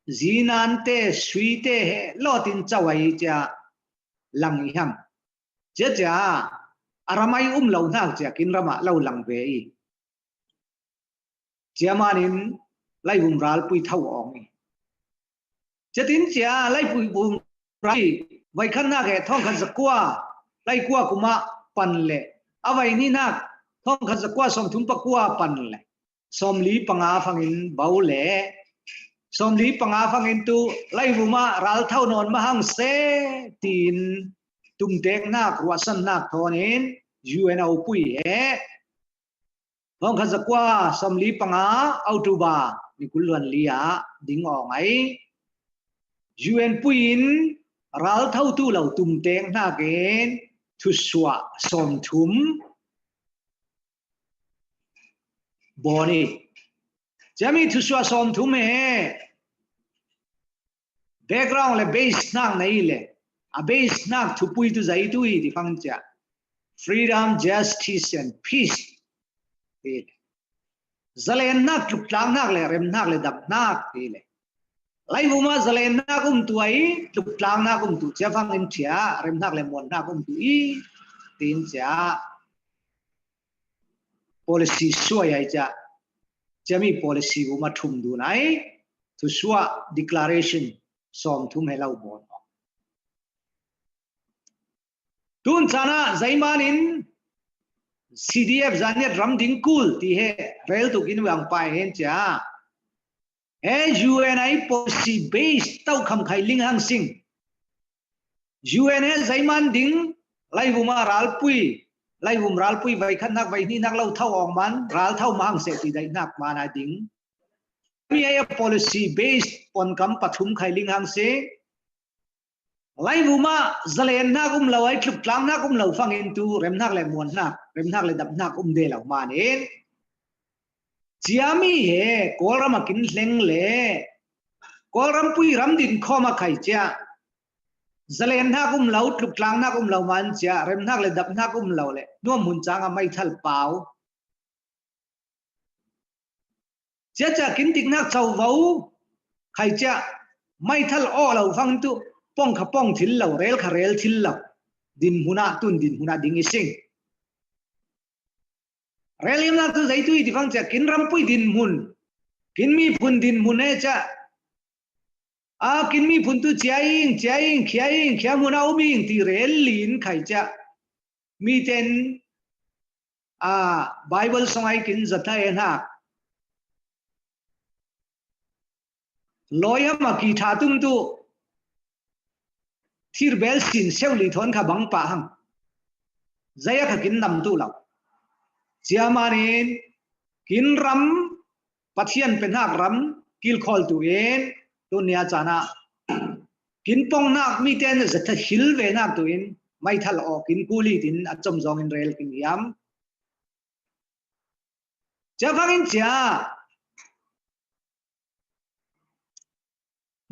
zinan te sui te he lotin chawai cha lang ham cha cha aramai lo nak cha kin rama lo lang ve i chiamanin lai ral pui thau ong chatin cha lai pui rai vai khan na ge thong khan zakwa lai kwa kuma pan le awai ni nak thong khan zakwa som thum pakwa pan le som li panga phangin bau le som li panga phangin tu lai buma ral thau non ma hang se tin tum tek nak ruasan nak thonin UNO pui he thong khan zakwa som li panga autuba ni kulwan lia ding ong ai UN puin ral thau tu lo tum tek na gen thu swa som thum boni jami thu swa som thum he background le base nang nei le a base nak thu pui tu zai tu i di phang cha freedom justice and peace zalen nak tuk tlang nak le rem nak le dap nak ti le lai buma zalen nak tu ai tuk tlang nak tu cha phang in cha rem nak le mon nak tu i tin cha policy suai ai cha jami policy buma thum du nai thu swa declaration som thum helau bon tun chana zaimanin CDF zaniat ram ding kul ti he rel tu kin wang pai hen cha UNI policy based tau kham khai ling hang sing UN zaiman ding lai buma ral pui lai bum ral pui vai khan nak vai ni nak lau thau ong man ral thau mang se ti dai nak mana ding mi a policy based pon kam pathum khai ling hang se lai buma zalen na lawai thluk tlang na law fangin tu rem nak le mon nak rem nak le dap nak de law man en chiami he kolram kin hleng le kolram pui ram din khoma khai cha zalen na law thluk tlang na law man cha rem nak le dap nak law le no mun changa mai thal pau cha cha kin tik nak chau vau khai cha mai thal o law fang tu pong kha pong thil lo rel kha rel thil lo din huna tun din huna ding ising relim na tu zai tu i difang cha kin ram pui din mun kin mi phun din mun e cha a kin mi phun tu chiaing khia muna uming ti rel lin khai cha mi ten bible songai kin zatha e na loya ma ki tha tum tu thir bel sin seuli thon kha bang pa hang zaya kha kin nam tu law chiamarin kin ram pathian penak ram kil khol tu en tu nia chana kin pong nak mi ten zatha hil ve nak tu in mai thal o kin kuli tin achom jong in rel kin yam cha phangin cha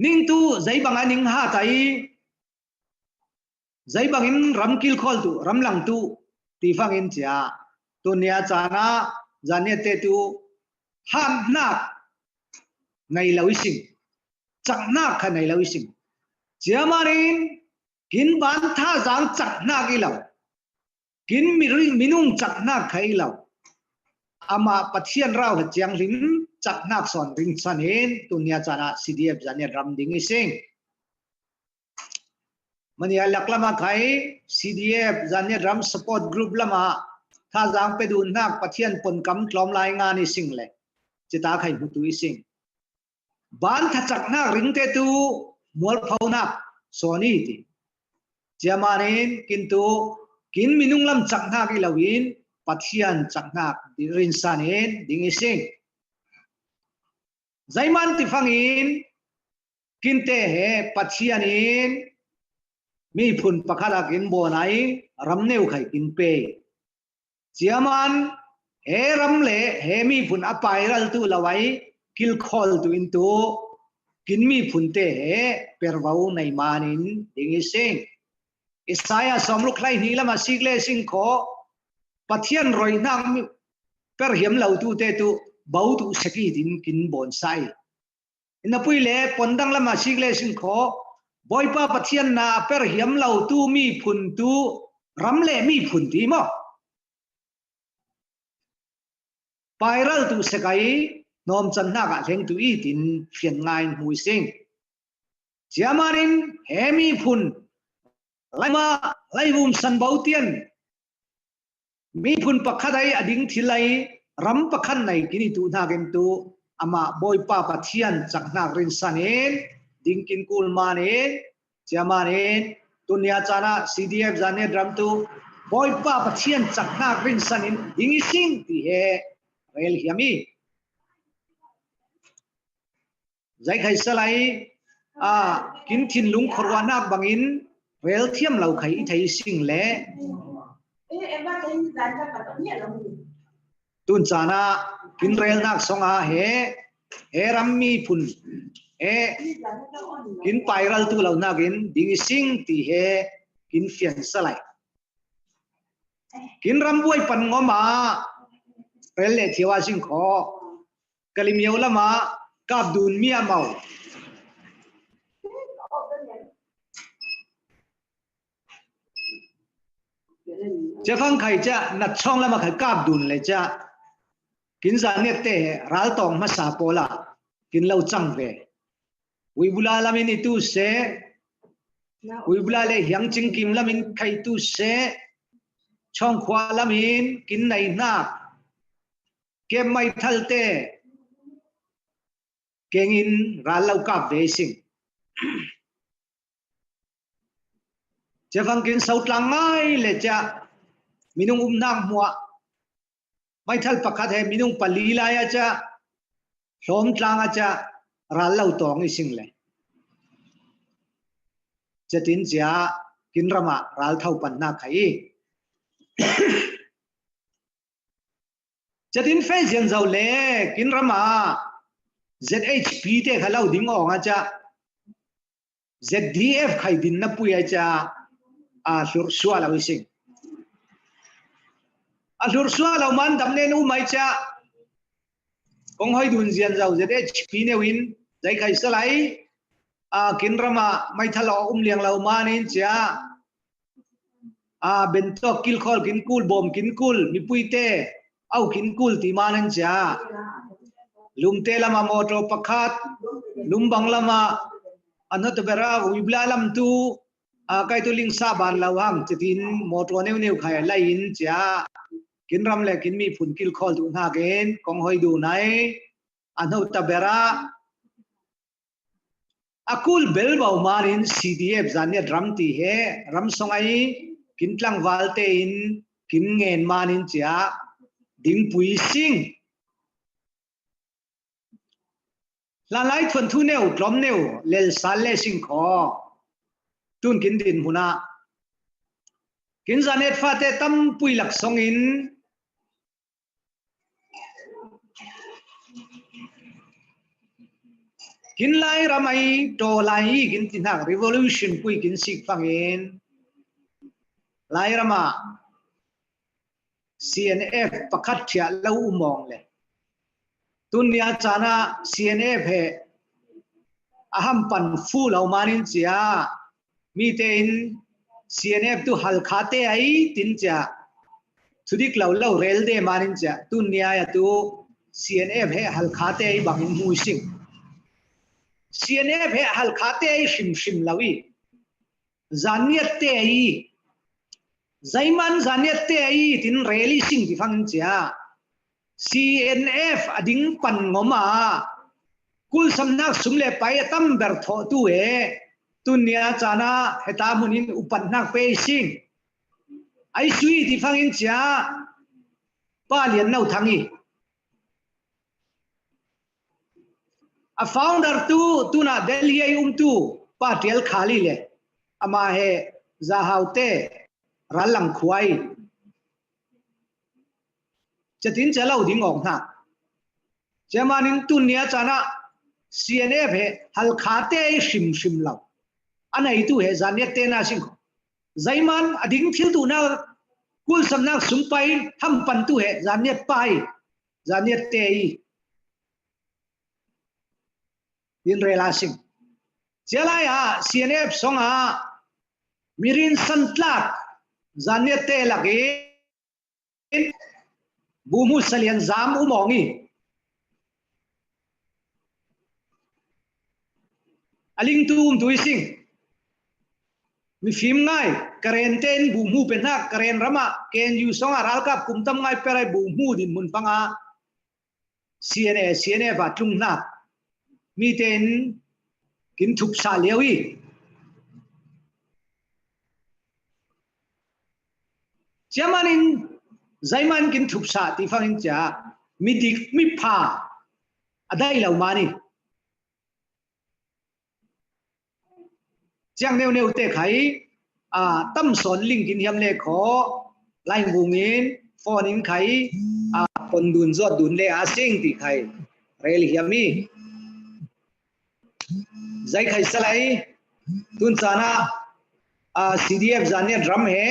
ning tu zai bang aning ha tai zai bangin ram kil khol tu ram lang tu ti fangin cha tu nia chana jane te tu ham nak nai loising chak nak kha nai loising chiamarin kin ban tha jang chak na ki law kin minung chak na khai law ama pathian raw ha chiang lim chak nak son ring chan hen tu nia chana CDF jane ram ding ising มันยาลักลมาไข CDF จันเนี่ยรัมสปอร์ตกรุ๊ปละมาถ้าจางไปดูนักปะเทียนปนกำกลอมรายงานในสิ่งเลยจะตาไข่หุตุอีสิ่งบ้านทัจักนักริงเตตูมัวเผานักโซนี่ติเจ้ามานินกินตูกินมินุงลำจักนักอีลาวินปะเทียนจักนักดิรินสานินดิ้งอีสิ่งใจมันติฟังอินกินเตะปะเทียนินมีผลประคาดกินบ่อไหนรำเนียวไข่กินเปย์เจ้ามันรำเละมีผลอภัยรัลตูละไว้กิลคอลตูอินตูกินมีผลเตะเปรวาวในมานินดิ้งเซิงอิสายาสมลุกไล่นี่ละมาสิกเลสิงขอปะเทียนรอยนังเปรเหียมเหล่าตูเตตูบ่าวตูสกีดินกินบ่อนไซอินปุยเล่ปนดังละมาสิกเลสิงขอบอยป้าปะเทียนนาเปรเหียมเหล่าตูมีผลตูรำเละมีผลดีมั้งไปรัลตูสกายนอมจันนักเลี้ยงตัวอีตินเฟียนงานมวยสิงเจ้ามารินมีผลไล่มาไล่บุมสันเบาเตียนมีผลประคัดไออดิ่งที่ไล่รำประคันในกินิตูนาเกนตูอามาบอยป้าปะเทียนจากนักเรียนสันเองดิ้งกินกูลมาเองเจ้ามาเองตุนยาจานะ CDF จานเนี่ยดรัมตูบอยป้าปะเทียนจากนักเรียนสันเองดิ้งสิงที่เเรลเฮียมีใจใครสลายกินทินลุงขรวานักบังอินเรลเทียมเหล่าใครไทยสิงเล่ตุนจานะกินเรลนักสงอารัมมีพุนกินไปรัลตูเหล่านักอินดิ้งสิงที่กินเฟียนสลายกินรำบวยปันงอมาเรลเลทิวาสิงขอกะลิมเยวละมากับดูนเมียเมาจะฟังใครจะนัดช่องละมาใครกับดูนเลยจะกินจานเนี่ยเตะรัลตองมาสาโปละกินเหล้าจังเววิบุลาละมินิตุเสวิบุลาเลยยังจิงกิมละมินใครตุเสช่องขวาละมินกินในนักเก็บไม่ทัลเตเก่งอินรัลเล่ากับเวสิงจะฟังกินสาวตลังไงเลยจะมินุงนักมัวไม่ทัลประคัดมินุงปลีลายจะสมตลังจะรัลเล่าตองอีสิงเลยจะตินจะกินรำรัลเท่าปันนักใครจะดินเฟซยังเจ้าเล่กินรำZHP เตะเขาเล่าดิ้งออกอาจจะ ZDF ใครดินนับปุยอาจจะสุรชัวเราสิสุรชัวเรามันดำเนินอุ้มอาจจะคงให้ดุนเซียนเจ้า ZHP เนี่ยวินใจใครสลายกินรำไม่ทะเลาะเลี้ยงเรามานี่จ้าเบนโตกิลคอลกินกูลบอมกินกูลมีปุยเตะเอากินกูลที่มานั่นจ้าลุมเตลมาโมโตประคัดลุมบังลมาอันนั้นตัวเบราวิบลาลัมตูใครตัวลิงซาบานลาวังจะทินโมโตเนวใครไล่อินจ้ากินรำเล็กกินมีผุนกิลคอลตุนหาเกนกองหอยดูไหนอันนั้นตัวเบราอากูลเบลบาวมาริน CDF จานเนี่ยรัมตีรัมสงไอกินตั้งวาลเตอินกินเงินมานินจ้าดิ้งปุยสิงลาไลทวนทุเนวกลอมเนวเลลซาเลสิงขอตุนกินดินหุนากินจานเนตฟาเตตัมปุยหลักสงอินกินไลรำไอโตไลกินตินัก revolution ปุยกินสิกฟังอินไลรำมา CNF ประคัดเชียเล่าอุมองเลยตุนยาจานะ CNF อาหัมปันฟูเหล่ามานินเสียมีเตน CNF ตุฮัลคาเตไอตินจ้าทุดิกเหล่าเรลเดมานินจ้าตุนยาตุ CNF ฮัลคาเตไอบังอินมูสิง CNF ฮัลคาเตไอชิมเหล่าอี zaniat te ai zaiman zaniat te ai tin rally sing ti phang cha CNF ading pan ngoma kul samnak sumle pai tam ber tho tu e tunia chana heta munin upan nak pe sing ai sui ti phang in cha pa lian nau thangi a founder tu na delhi ai tu pa tel khali le ama he zahaute ralang khuai chatin chalo ding ong na chemanin tunia chana CNF he hal khate shim shim law anai tu he zaniat te na sing zaiman ading thil tu na kul samnak sumpai ham pan tu he zaniat pai zaniat te in relasing chelai ha CNF songa mirin santlak zaniat te lagi bumu salian zam umongi aling tu ising mi phim ngai karen ten bumu penak karen rama ken yu songa ralkap kumtam ngai perai bumu din mun panga CNA va tlung na mi ten kin thup sa lewi chamanin zaiman kin thup sa ti phangin cha mi dik mi pha adai lo mani chang neu te khai tam son ling kin hiam le kho lai bungin phone in khai kon dun zot dun le a sing ti khai rel hiami zai khai salai tun chana CDF zane drum he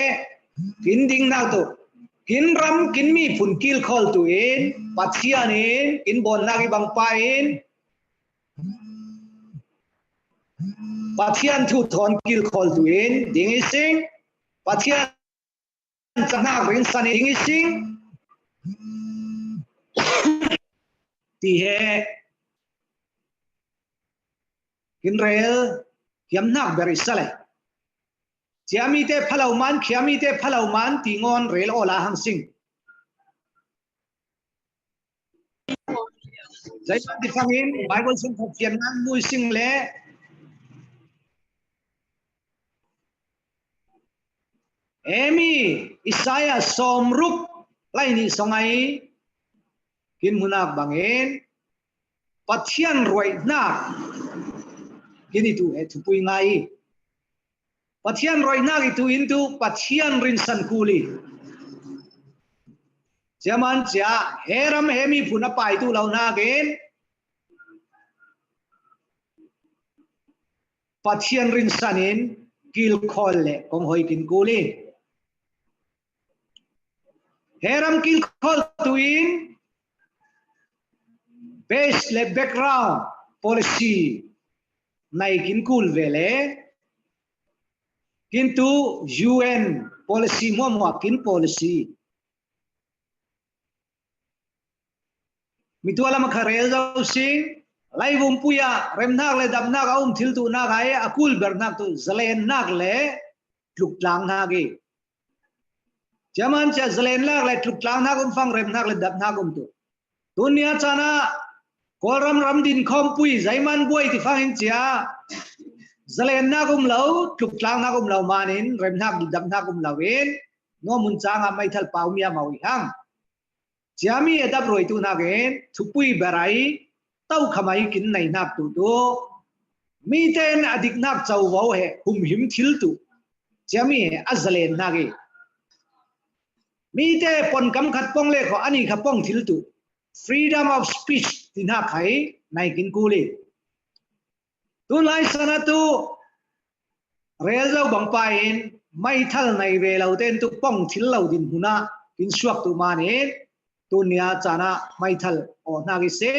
kin ding na to kin ram kin mi phun kil khol tu in pathian in kin bon na ki bang pa in pathian thu thon kil khol tu in ding sing pathian chana rin san ding sing ti he kin rel hiam nak beri salai chiami te phalau man khiami te phalau man tingon rel ola hang sing zai ti phangin bible sing thop chian nan mui sing le emi Isaiah somrup laini songai kin munak bangin pathian roi na kini tu thupui ngai pathian roi na itu into pathian rinsan kuli jaman cha heram hemi phuna pai tu lau na gen pathian rinsanin kil khol le kong hoi kin kuli heram kil khol tuin base le background policy nai kin kul vele kintu UN policy mo kin policy mituala makharel jau sing lai vum puya remnak le dabnak aum thil tu na gai akul bernak tu zalen nak le tluk lang na ge jaman cha zalen lak le tluk lang na gum phang remnak le dabnak gum tu dunia chana koram ram din khom pui zaiman buai ti phang in cha zalen na gum lo tluk lang na gum lo manin remnak dabnak gum lawin no mun changa mai thal pau mia mawi hang Jami edap roi tu nagen thupui barai tau khamai kin nai nak tu do mi ten adik nak chau wau he hum him thil tu jami azalen nage mi te pon kam khat pong le kho ani kha pong thil tu freedom of speech tin ha khai nai kin kuli tu lai sana tu rel zo bang pain mai thal nai ve lo ten tu pong thil lo din huna kin suak tu manin dunia chana mai thal o na gi se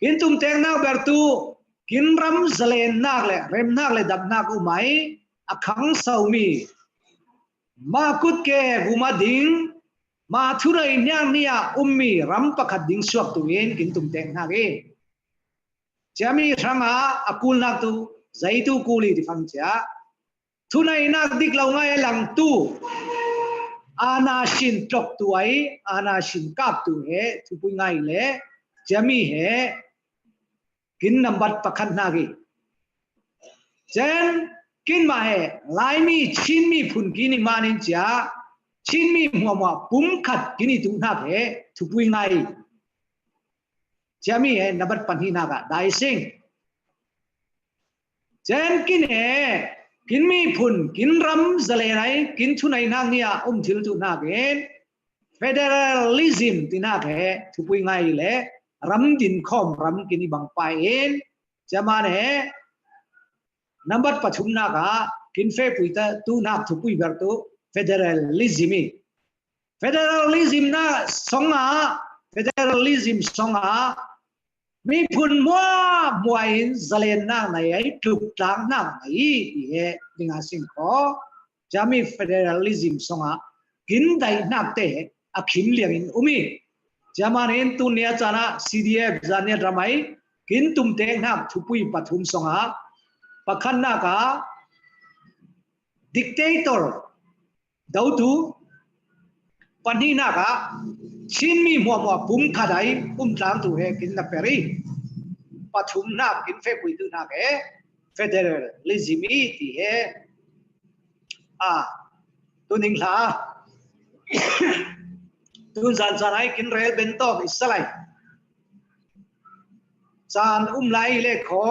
kin tum teng na ber tu kin ram zalen nak le rem nak le dab nak u mai akhang saumi ma kut ke guma ding ma thurai nyang nia ummi ram pakhat ding suak tu yen kin tum teng na ge chami ranga akul nak tu zaitu kuli ti phang cha ทุนายนักดิกเราไงหลังตู้อาณาชินตกตัวไออาณาชินกับตัวเหทุปุยไงเละจะมีเหกินนำบัดประคันนากีเจนกินมาเหลายมีชินมีพุนกินมานินจ้าชินมีหัวมาปุ่มขัดกินตุนักเหทุปุยไงจะมีเหนบัดปันหินากะได้สิ่งเจนกินเหกินมีพุนกินรำจะเลยไรกินทุนายนางเนี่ยทิลตุนักเหfederalism ที่นักเหทุปุยไงเละรำดินคอมรำกินบังไปเองจะมาเนี่ยนับบัดปัจจุบันนักกินเฟปุยตาตูนักทุปุยแบบตัว federalism น่ะสองfederalism สองมีพุนมัวมวยจะเล่นนักไหนถูกต่างนักไหนที่เหดิ่งสิ่งขอจะมี federalism สองกินได้นักเตะอาคิมเลี้ยงอุมีจะมาเห็นตุนเนียจานะ CDF จานเนียดรามัยกินตุ่มเตงนักทุปุยปัทุมสองปักขันนักdictator ดาวตูปันนี้นักชินมีหัวปุ่มขัดไอปุ่มจางตัวเหกินนับเปรีปัทุมนักกินเฟปุยตุนักfederalism ที่เหตุนิงลาตุนจานไอกินเรลเบนโตอิสไลจานไลเลขอ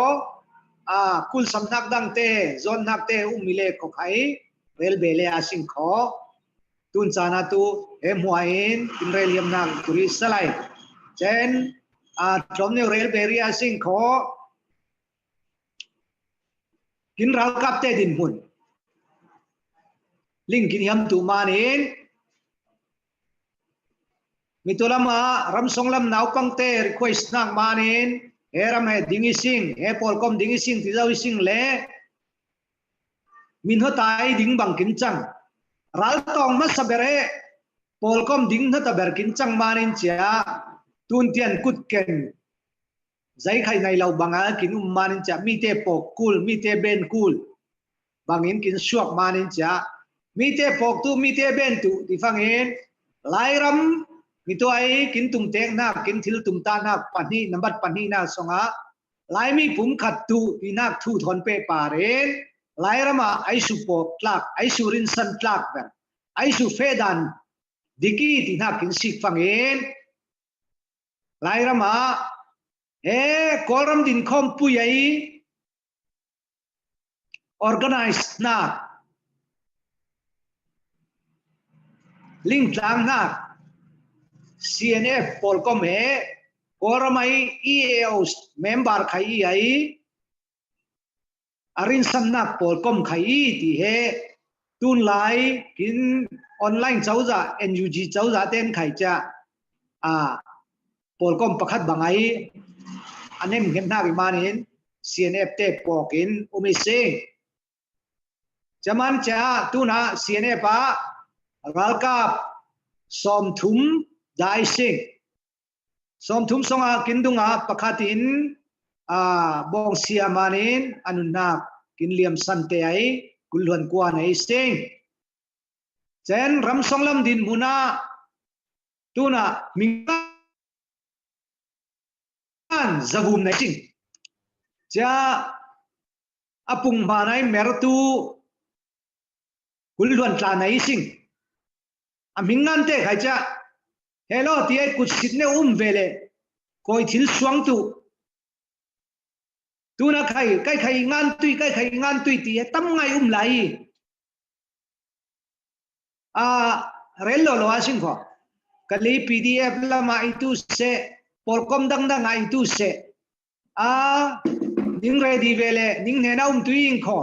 คุลสำนักดังเตจอนนักเตมิเลขอไข่เรลเบเลอาสิงขอตุนจานาตูหัวอินกินเรลยมนักตุริสไลเจนจอมเนเรลเบรีอาสิงขอกินรัลกับเตดินหุนลิงกินยำตูมานินมีตัวลำรำสงลำหนาวปังเตอร์คุยสนักมานินรำให้ดิ้งสิงปอลคอมดิ้งสิงที่เจ้าสิงเล่มินหัวตายดิ้งบังกินจังรัลตองมาสเบเรปอลคอมดิ้งหัวตาเบร์กินจังมานินเจ้าตุนเตียนกุดเก่งใจใครในเราบังกินมานินเจ้ามีเตปอกคูลมีเตเบนคูลบังอินกินชวกมานินเจ้ามีเตปอกตูมีเตเบนตูที่ฟังเห็นไล่รำมีตัวไอ้กินตุ่มเตงนักกินทิลตุ่มตานักปันนี้นับบัดปันนี้นักสงะไล่มีปุ่มขัดตูที่นักทูทอนเปปาเรนไล่รำมาไอสุปอกลากไอสุรินสันลากแบบไอสุเฟดันดิกี้ที่นักกินสิกฟังเห็นไล่รำมากอลรำดินคอมปุยไอ organized นักลิงจางนักCNF ปอลก็เมกอรมัย EAOs เมมเบอร์ใครไออารินสันนักปอลก็มใครที่เหตุนไลกินออนไลน์เจ้าจ่า NUG เจ้าจ่าเต้นใครจะปอลก็มประคัดบางไออันนี้มันเห็นหน้าวิมานเห็น CNF เตะปอกินอุเมเซจะมันจะตุนะ CNF รัลกับสมทุมได้สิ่งสมทุมสงกินดุงประคาตินบองเสียมานินอนุนักกินเลียมสันเตยกุลวนกวนไอสิ่งเจนรำสงลำดินมุนาตุนะมิงจะบุมในสิ่งจะอปุงมาในเมรตูกุลวนตาในสิ่งมิงานเตะใครจะเฮโลที่ไอ้กุศลเนี่ยเวลคอยทิ้งสวงตูนักใครงานตุยงานตุยที่ตั้มไงไหลเรลโลโลอาสิงห์ก็เลย PDF ละมาอิตุเสปอลคอมดังอิตุเสนิ่งเรดีเวลนิ่งเห็นตุยอิงขอ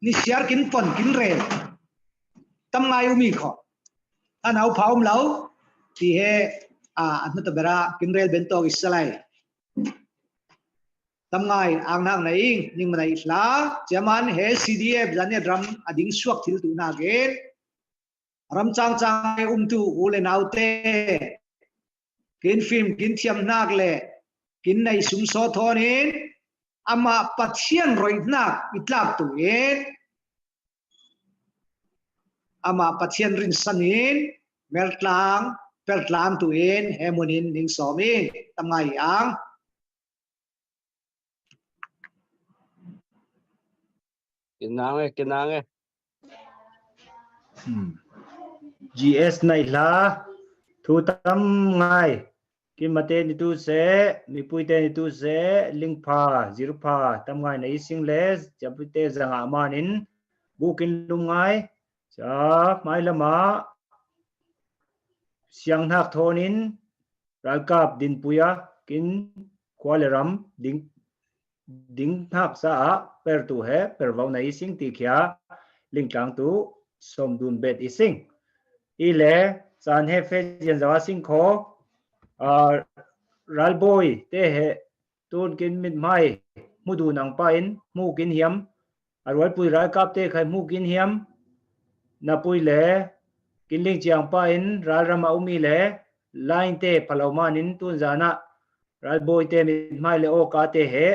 นี่เสียกินปนกินเรตั้มไงมีขออันเอาพาวมเหลาที่เหอันนั้นตบระกินเรลเบนโตอิสไลทำไงอ่างนางไหนนิ่งมันอิสลาจะมันเห CDF จันเนี่ยรำอดิ่งสวกทิลตุนาเกนรำจางตูอุเลนเอาเตกินฟิล์มกินเทียมนักเล่กินในสุมโซทอนินอามาปัจเจียนรอยนักอิตลักตัวเอง ama pathian rin sanin pertlang tuin hemunin ning somi tamngai ang kinange GS này là thu tâm ngay kim mà tên tu sẽ mi pui tên tu sẽ linh pha zero pha tâm ngay này sinh lệ chấm pui tên rằng à mà nín bu kinh lung ngay chả mai là mà siang hak thonin ral kap din puya kin kwale ram ding hak sa per tu he per vau này sinh ti khia linh kang tu som dun bet ising ile san he fe jen zawa sing kho ral boy te he tun kin mit mai mu du nang pa in mu kin hiam arwal pui ral kap te khai mu kin hiam na pui le kin ling chiang pa in ral rama umi le line te phaloma nin tun zana ral boy te mit mai le o ka te he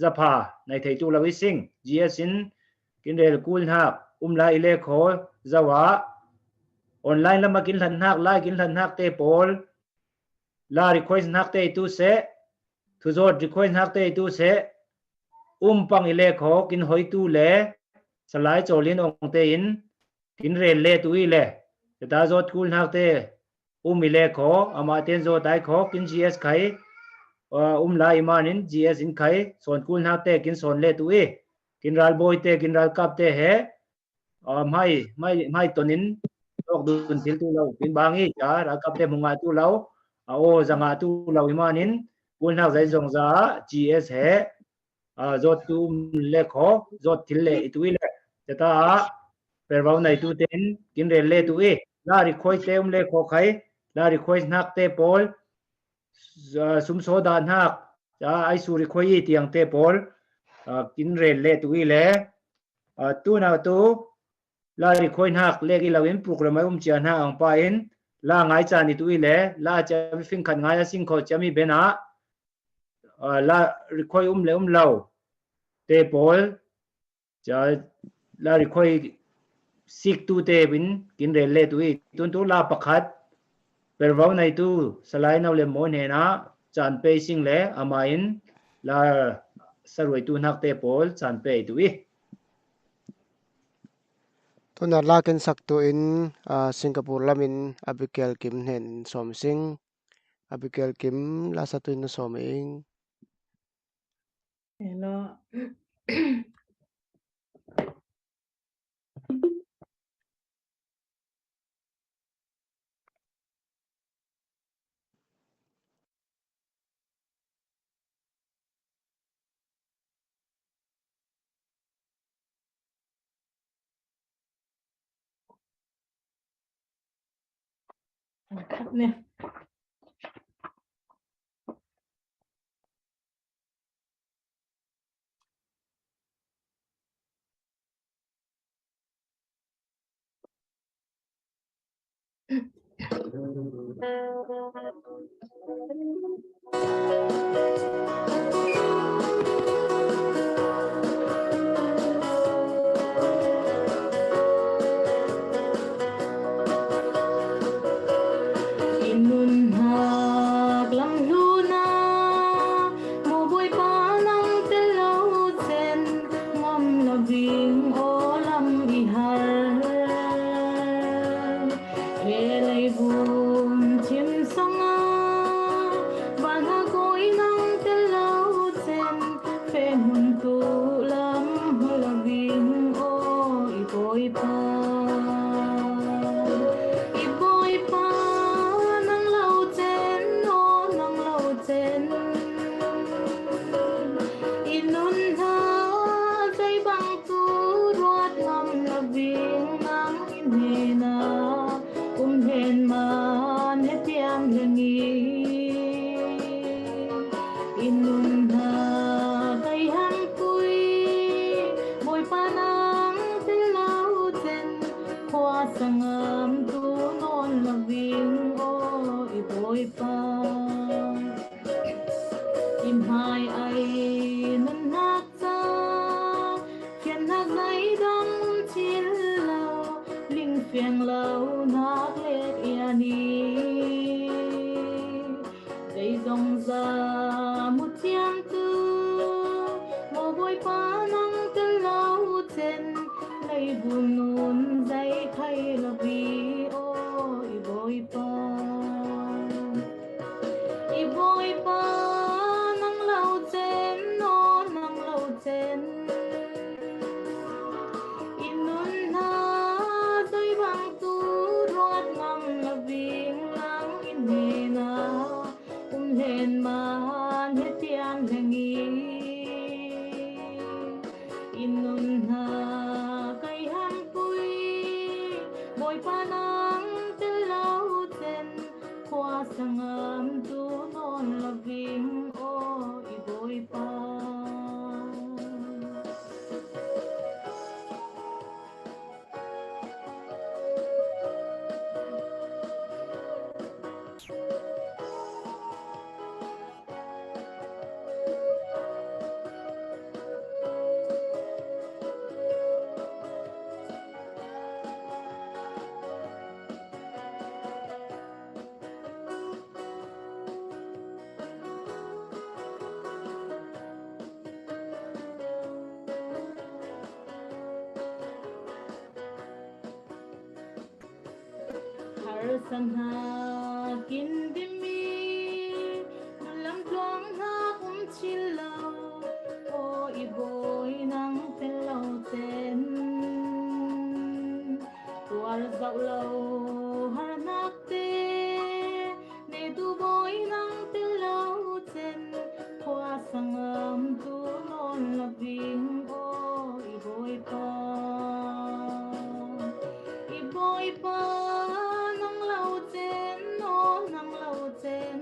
zapha nai thei tu lawi sing GSin kin rel kul hak la ile kho zawa online lama kin lan hak te pol la request hak te tu se thu zot request hak te tu se pang ile kho kin hoi tu le salai cholin ong te in kin rel le tu ile ta zot kul hak te ile kho ama ten zo tai kho kin GS khai la imanin GS in khai son kul hak te kin son le tu kin ral boy te kin ral kap te he mai tonin tok dun til tu lo kin bangi cha ra kap te munga tu lo o zanga tu lo imanin kun hak zai zong za GS he zot tu le kho zot til le tu le ta per vau nai tu ten kin re le tu la request te le kho khai la request nak te pol sum so dan hak cha ai su request tiang te pol kin re le tu le tu na tu la request hak le ki lawin program ai chian ha ang pa in la ngai cha ni tu le la cha fin khan ngai sing kho chami bena la request le lo te pol cha la request sik tu te bin kin re le tu tun tu la pakhat per vau nai tu salai nau le mo ne na chan pe sing le ama in la saroi tu nak te pol chan pe tu tuna lakin saktu in Singapore lamin Abigail Kim hen som sing Abigail Kim la satu in som ing hello nè inun hak lam luna mo boy pa nang telaw chen ngom la bing o lam i har velai bum chim sanga ban ha koi nang telaw chen fe mun tu lam la bing o i boy pa inun ha say bang tu ruat ngam la bing nang inhena hen man he tiang lengi inun ha kai hang kui boy panang tilau chen khwa sangam tu non la bing o i boy pa im hai ai nan nak sa khian nak nai dong chil lao ling phiền lâu nát lệ yani dây dòng ra một chiang tư mồ bôi pa nắng tên lâu trên lấy buồn nôn dây thay là vì ôi bôi pa nắng lâu trên nó nắng lâu trên inun ha dây băng tu ruột ngầm là viếng lắng in hena lên man hết tian hengi inun ha cây ham pui bồi pa nắng tên lâu trên hoa sangam tu non là viếng ôi bồi pa sang ha kin dimi lam tuang ha chill lâu o i boy nang tên lâu tên tual dạo lâu har nak te ne tu boy nang tên lâu tên hoa sang tu non la ving o i boy pa nang lâu trên nó nang lâu trên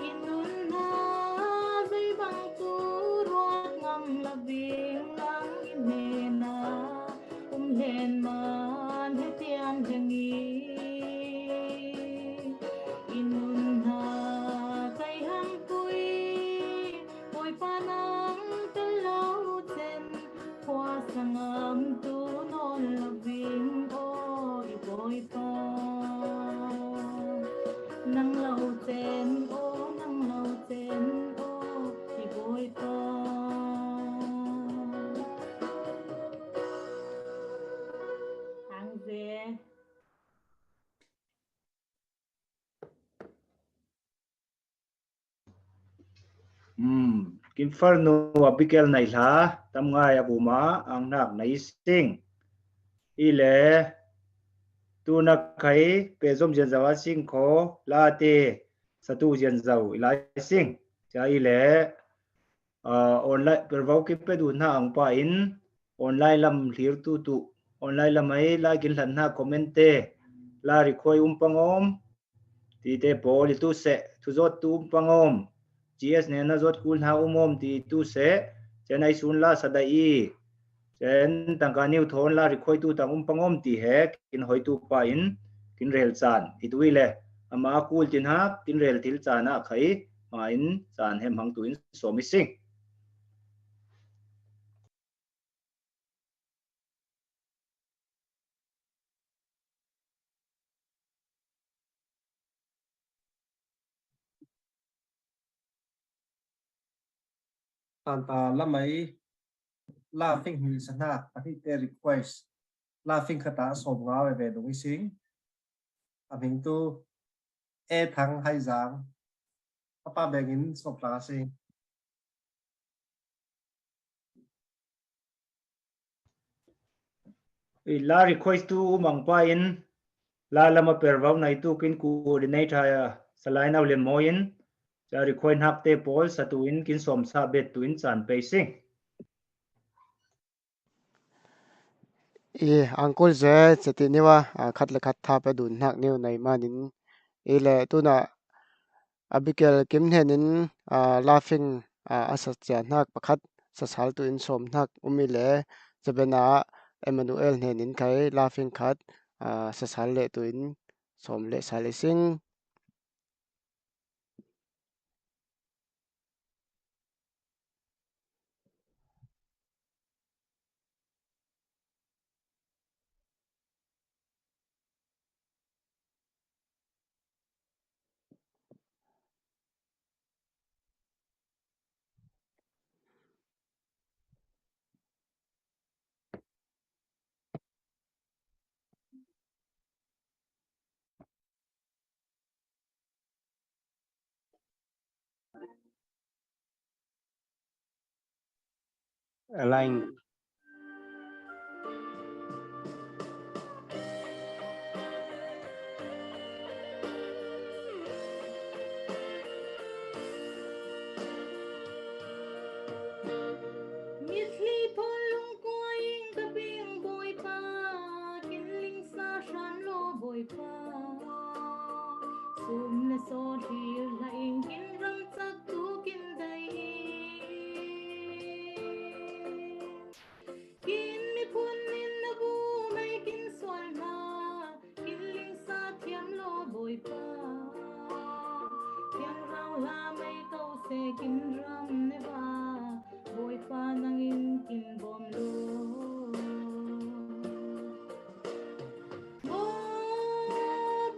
inun na dây băng tu ruột ngầm là viếng lắng in hena lên man hết tian hengi inun na cây hang pui bồi pa nắng tên lâu trên hoa sangam tu non là viếng ôi bồi pa nắng lâu trên ô nắng lâu trên ô thì bồi pa hàng dê Kim Farno Abigail này là tâm ngai abuma ang nak nai sing ile tu na kai pe zom jen zawa sing ko la te satu jen zau ilai sing cha ile online pervau ki pe du na ang pa in online lam hlir tu online lam ai la kin hlan na commente la rikhoi pangom ti te pol tu se tu zot tu pangom GS ne na zot kul ha ti tu se chenai sun la sadai chen tangka new thon la rikhoi tu tang pangom ti he kin hoi tu pa in kin rel chan ituile ama kul tin ha kin rel thil chana khai ma in chan hem hang tu in so mi sing tanta lamai laughing hi sana ati te request laughing khata som nga ve dong sing aming tu e thang hai jang apa bengin sopla sing la request tu mang pa in la lama pervau nai tu kin coordinate ha salai nau len moin cha request hak te pol satu in kin som sa bet tu in chan pe sing uncle je cheti niwa khat le khat tha pe dun hak niu nei manin ile tuna abikel kim henin laughing asa cha nak pakhat sasal tu in som nak umile jabena Emmanuel henin kai laughing khat sasal le tu in som le sale sing Align. Misli polong kuaing kaping boy pa, kinling sa shan lo boy pa. Sum na so hir laing kinram sak tu kinday. Kin mi punin na bu may kinswal na, kinling sa tiam lo boy pa. Tiang raw la may kau se kinram ne ba. Boy pa nangin kinbom lo.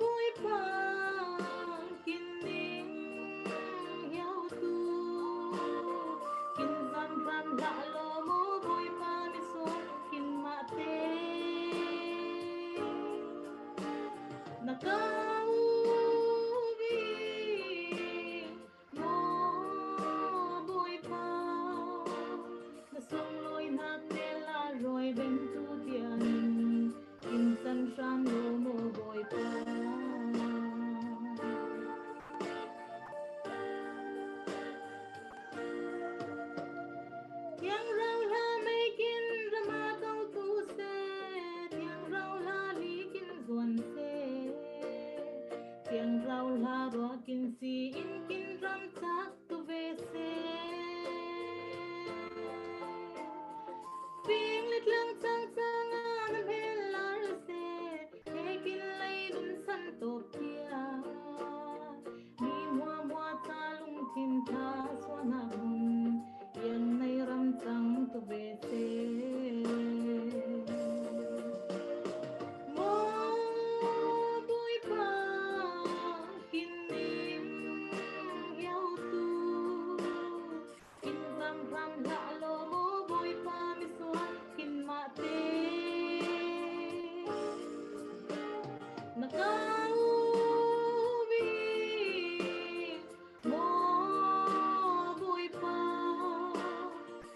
Boy pa kining yaw tu. Kin zam ram la lo mo boy pa mi son kin mate. Nakauwi mo boy pa. Sông lối nát tela rồi bên tu tiền in sân sam lô mô bồi pa. Tiếng rau la mây kin rama câu tu se, tiếng rau la lý kin duan se, tiếng rau la roa kin si in kin ram chắc tu về se. Ping lit lang sang sang an helar se, hekin lay dun san top tia. Mi mua mua ta lung tin ta swana hun, yang nay ram sang tu be se. Mo boy pa kining yaw tu, kin ram ram la lo mo boy pa mi suan kin mate. Nakauwi mo boy pa.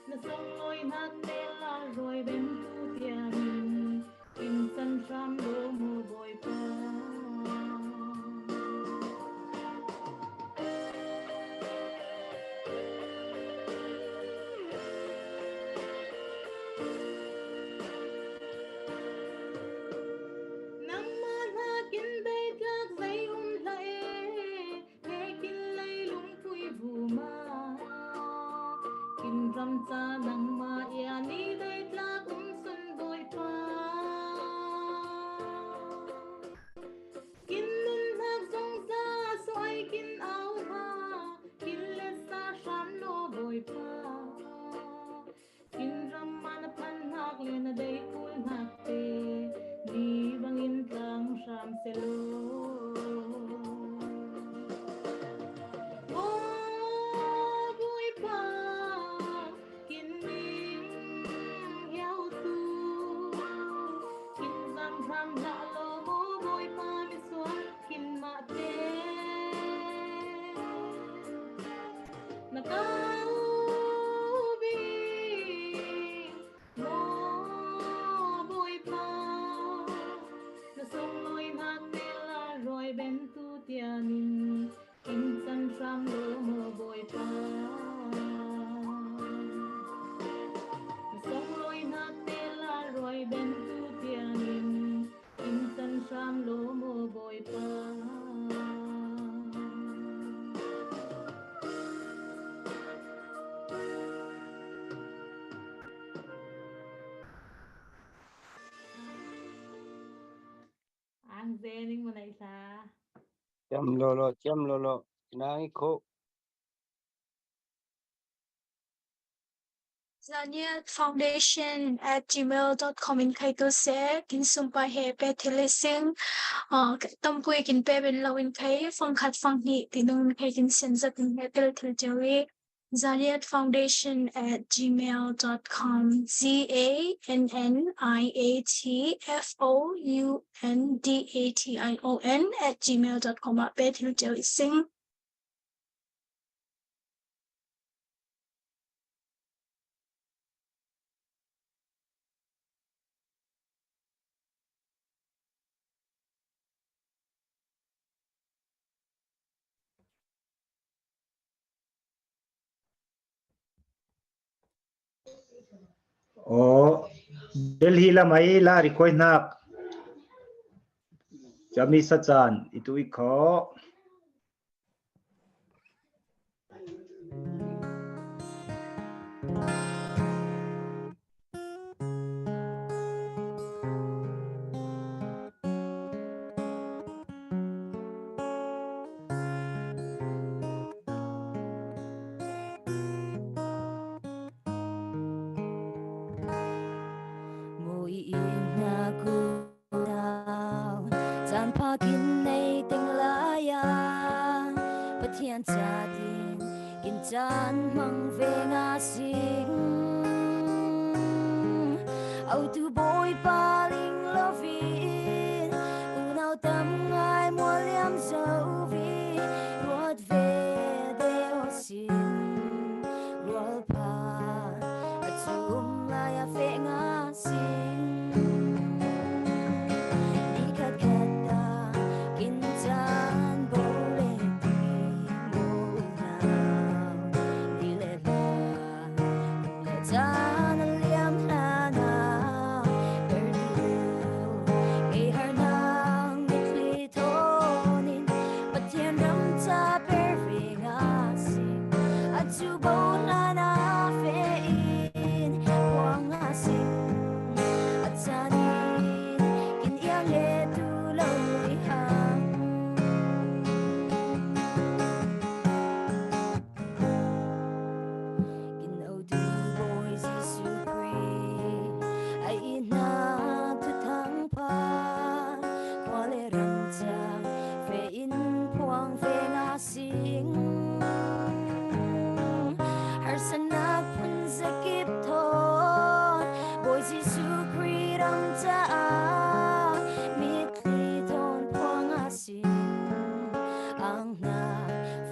Nasong loy nat tela rồi bên tu tiamin in san sam lo mo boy pa. Nang mana kin bay tlak zay lai, he kin lay lung pui vu ma. Kin ram cha nang ma ya ni day tlak sun boy pa. Kin nun hak zong sa so ay kin au ha, kin le sa sham lo boy pa. Kin ram mana pan hak le na day kul hak te, di bangin kang sham selo. Boy pa kining yaw tu, kin zam ram la lo mo boy pa mi suan kin mate. Nakauwi mo boy pa. Nasong loy nat tela rồi bên tu tiamin in san sam lo mo boy pa. Nasong loy nat tela rồi bên tu tiamin in san sam lo mo boy pa. Ang zening mo na isa. Chăm lolo. Nang ko. zaniafoundation@gmail.com in khai tu se kin sumpa he pe thilising tam pui kin pe ben lo in khai phong khat phong ni tinung khai kin sen zat in he tel thil jawi zaniatfoundation@gmail.com zaniatfoundation@gmail.com pe thil jawi sing o Delhi la mai la ri khoi nak chami sa chan itu I kho mỗi yên na cu đào chan pha kin nei teng la ya pathian cha din kin chan mang ve nga sing au tu boy pa ling lovin u nau tam ngai mua liam dấu vi ruột về đeo xin ruột pa chum la ya fe nga sin ni khat khat da kin chan bo le ti mo na ni le chan liam na na per du ei har nang ni kli thonin pathian ram cha per ve nga sin chu bo na na fe quang nga sinh achani kin yang le tu lo li hang kin au tu boy Giêsu Christ ai na tu thang pa qua le ram cha fe in quang fe nga sinh har sanak pun zakip thon boy Giêsu Christ ram cha mi kli thon quang asin ang na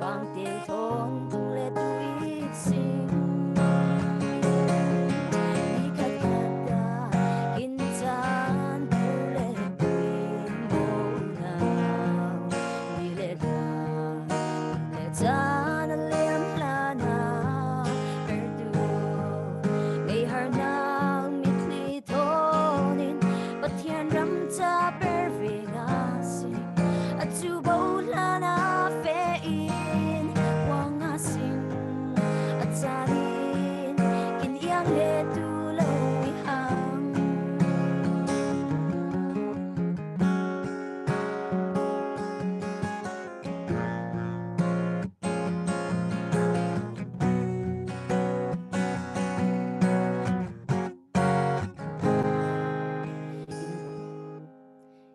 phang tiêu thon tung le tu ít sinh ni khat khat da kin chan tu le tu mo na ni le da le chan liam la na per du ngày har nang mi kli thonin pathian ram cha per ve nga sin chu bo la na fe in quang nga sin acharin kin yang le tu lo li hang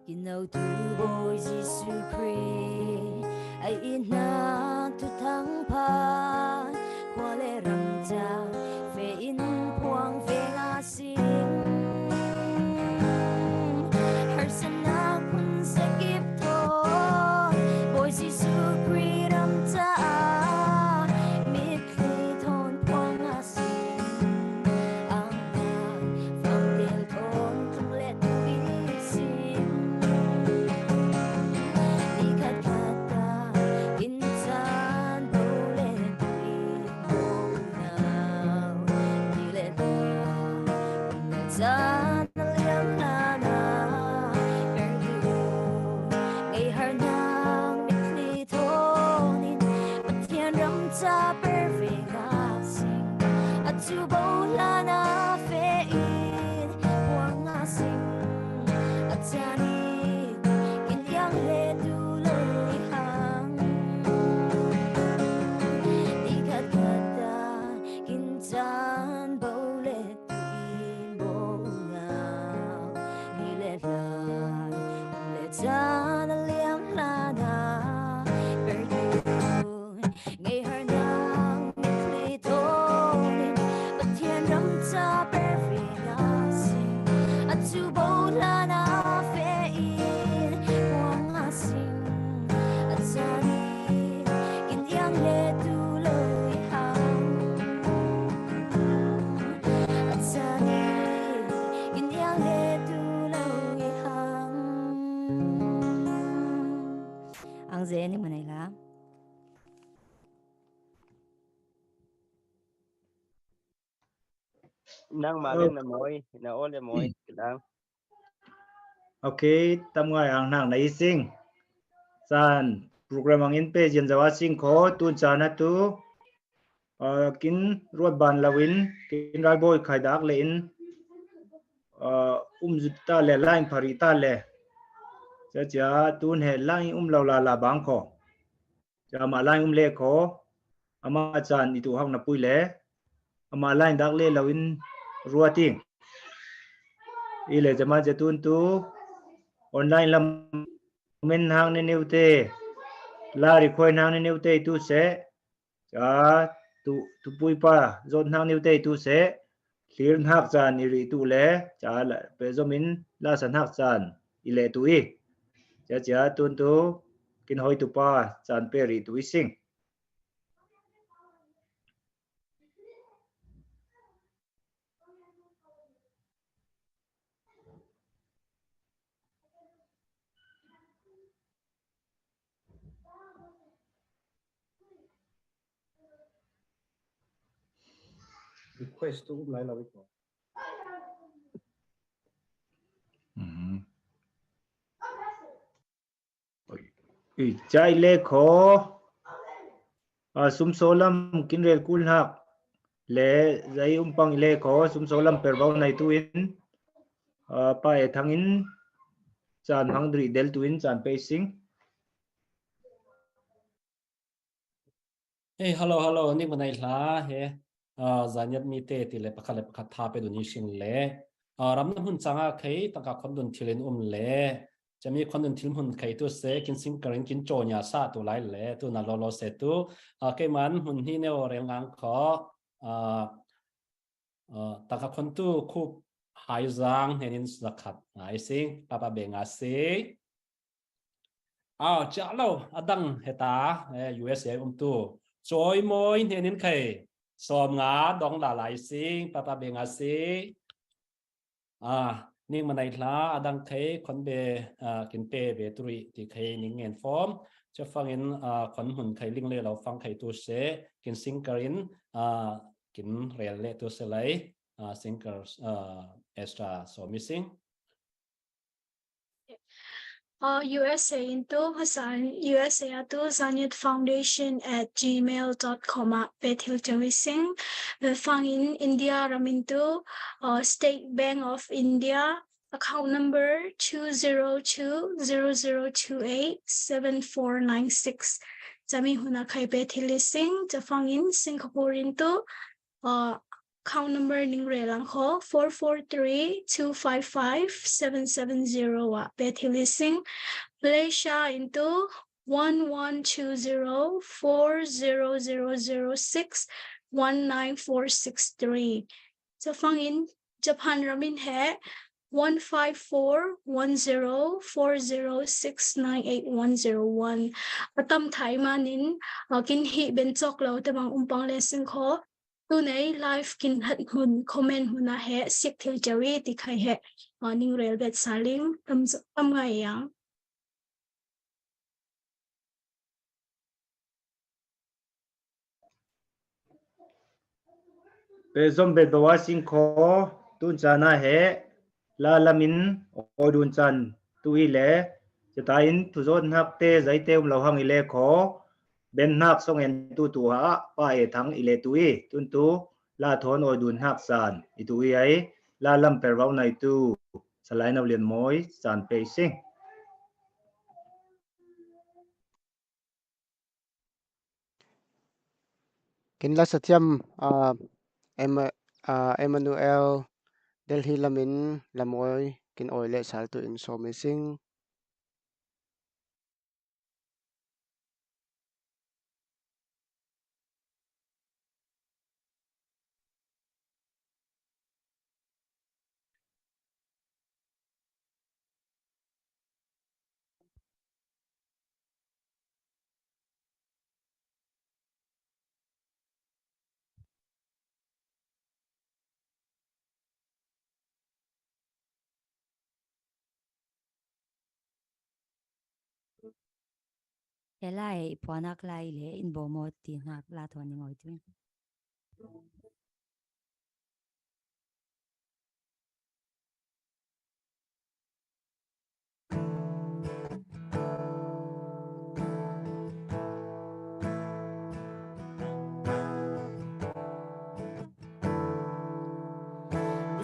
you know tu boy Giêsu Christ ai na tu thang pa qua le ram cha fe in quang fe nga sing har sana kun sakip thon boy Giêsu Christ ram cha mi kli thon quang nga sing ang na phang tel thon tung le tu bi sing ni khat khat da kin chan bo le tu mo na ni le da chan liam na na per du ngày har nang mi kli thonin pathian ram cha per ve nga sing chu bo la na fe in quang nga sing achani kin yang le tu lo li hang ni khat khat da kin chan bo le tu mo na ni le chan liam la na per du ngày har nang mi kli thonin pathian ram cha per ve nga sing chu bo la na fe in quang nga sing achani kin yang le tu lo li hang achani kin yang le tu lo li hang ang dễ ni mà này là nang malen na moi na ole moi lang ok tâm ngoài ang nang nai sing san program ang in pe jen jawa sing ko tu chana tu kin ruat ban lawin kin rai boy khai dak le in zutta le line pharita le cha cha tun he line lo la bang ko cha ma line le ko ama chan itu hak na pui le ama line dak le lawin ruating ile jama jatun tu online lam men hang ne neute la ri khoi nang ne neute tu se cha tu pui pa zon hang neute tu se clear hak chan ni ri tu le cha la pe zomin la san hak chan ile tu I cha cha tun tu kin hoi tu pa chan pe ri tu I sing request tu lại là cái chai le kho sum solam kin rel kul hak le zai pang le kho sum solam per bau nai tu in pa e thang in chan hang dri del tu in chan pe sing hey hello นี่มันไหนล่ะเฮ้จานยัดมีเตติเลยประคัดท่าไปดูนี่ชิงเล่รำน้ำหุ่นจังอ่ะใครตั้งกับคนดุนทิเลนเล่จะมีคนดุนทิลหุ่นใครตัวเสกินซิงเกินกินโจญาซาตัวไรเล่ตัวน่ะโลเสตัวแค่มันหุ่นที่เนี่ยเรียงอังขอตั้งกับคนตัวคูบหายจังเห็นสักขัดหายซิงป้าเบงอาซิจ้าเราดังเฮตาUSA ตัวจอยมอยเห็นใครสอมงาดองหลาหลายซิงป้าเบงอาซินิ่งมาในล้าดังเคยคนเบกินเตเบตุริที่เคยนิ่งเงินฟอร์มจะฟังเห็นคนหุ่นเคยลิงเล่เราฟังเคยตัวเสกินซิงเกอรินกินเรียลเล่ตัวเสเลยซิงเกอร์เอ็กซ์ตร้าโซมิซิงUSA into Hasan USA to Zanyat Foundation at gmail.com Bethil Jawising Fangin India Raminto State Bank of India account number 20200287496 Jami Huna Kai Bethil Sing Jafangin Singapore into account number ning relang ho 443-255-770 Betty Lising Malaysia into 11200400061946 Jafangin Japan Ramin he 1541040698101 Atam Thai Manin Kin Hi Ben Chok Lo Tamang Umpang Lesson Ko tu này live kin hận hun comment hun na he sick thil jawi ti khai he ning rel bet saling tam ngai yang pe zom bet bawa sing kho tun chana he la lamin odun chan tu I le chata in tu zon hak te zai te lo hang ile kho ben nak song en tu ha pa e thang ile tu I tun tu la thon odun hak san I tu I ai la lam per bau nai tu salai na lian moi chan pe sing kin la satyam Emmanuel Delhi lamin lamoi kin oile sal tu in so missing cái lại phó nạc lại lệ in bộ một tiếng hạt là thon ngồi chứ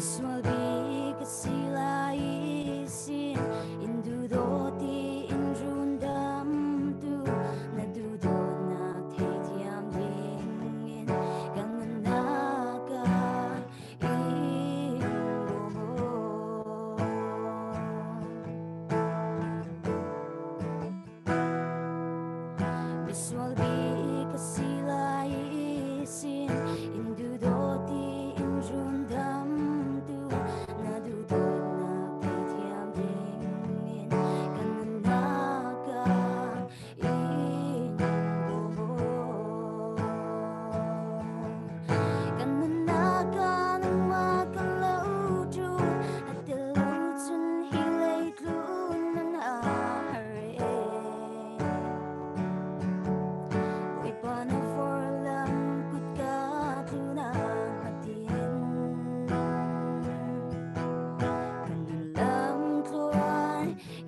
visual bi kasila isin indu doti inrun dam tu na du do na the thiam ding gangan naga in visual bi kasila isin indu doti inrun dam tu na du do na the thiam ding gangan naga in gangan naga nang makalaw tu at dilutin hilay tlun na hare Ipana for lam kut ka tuna hatin kanun lam tluan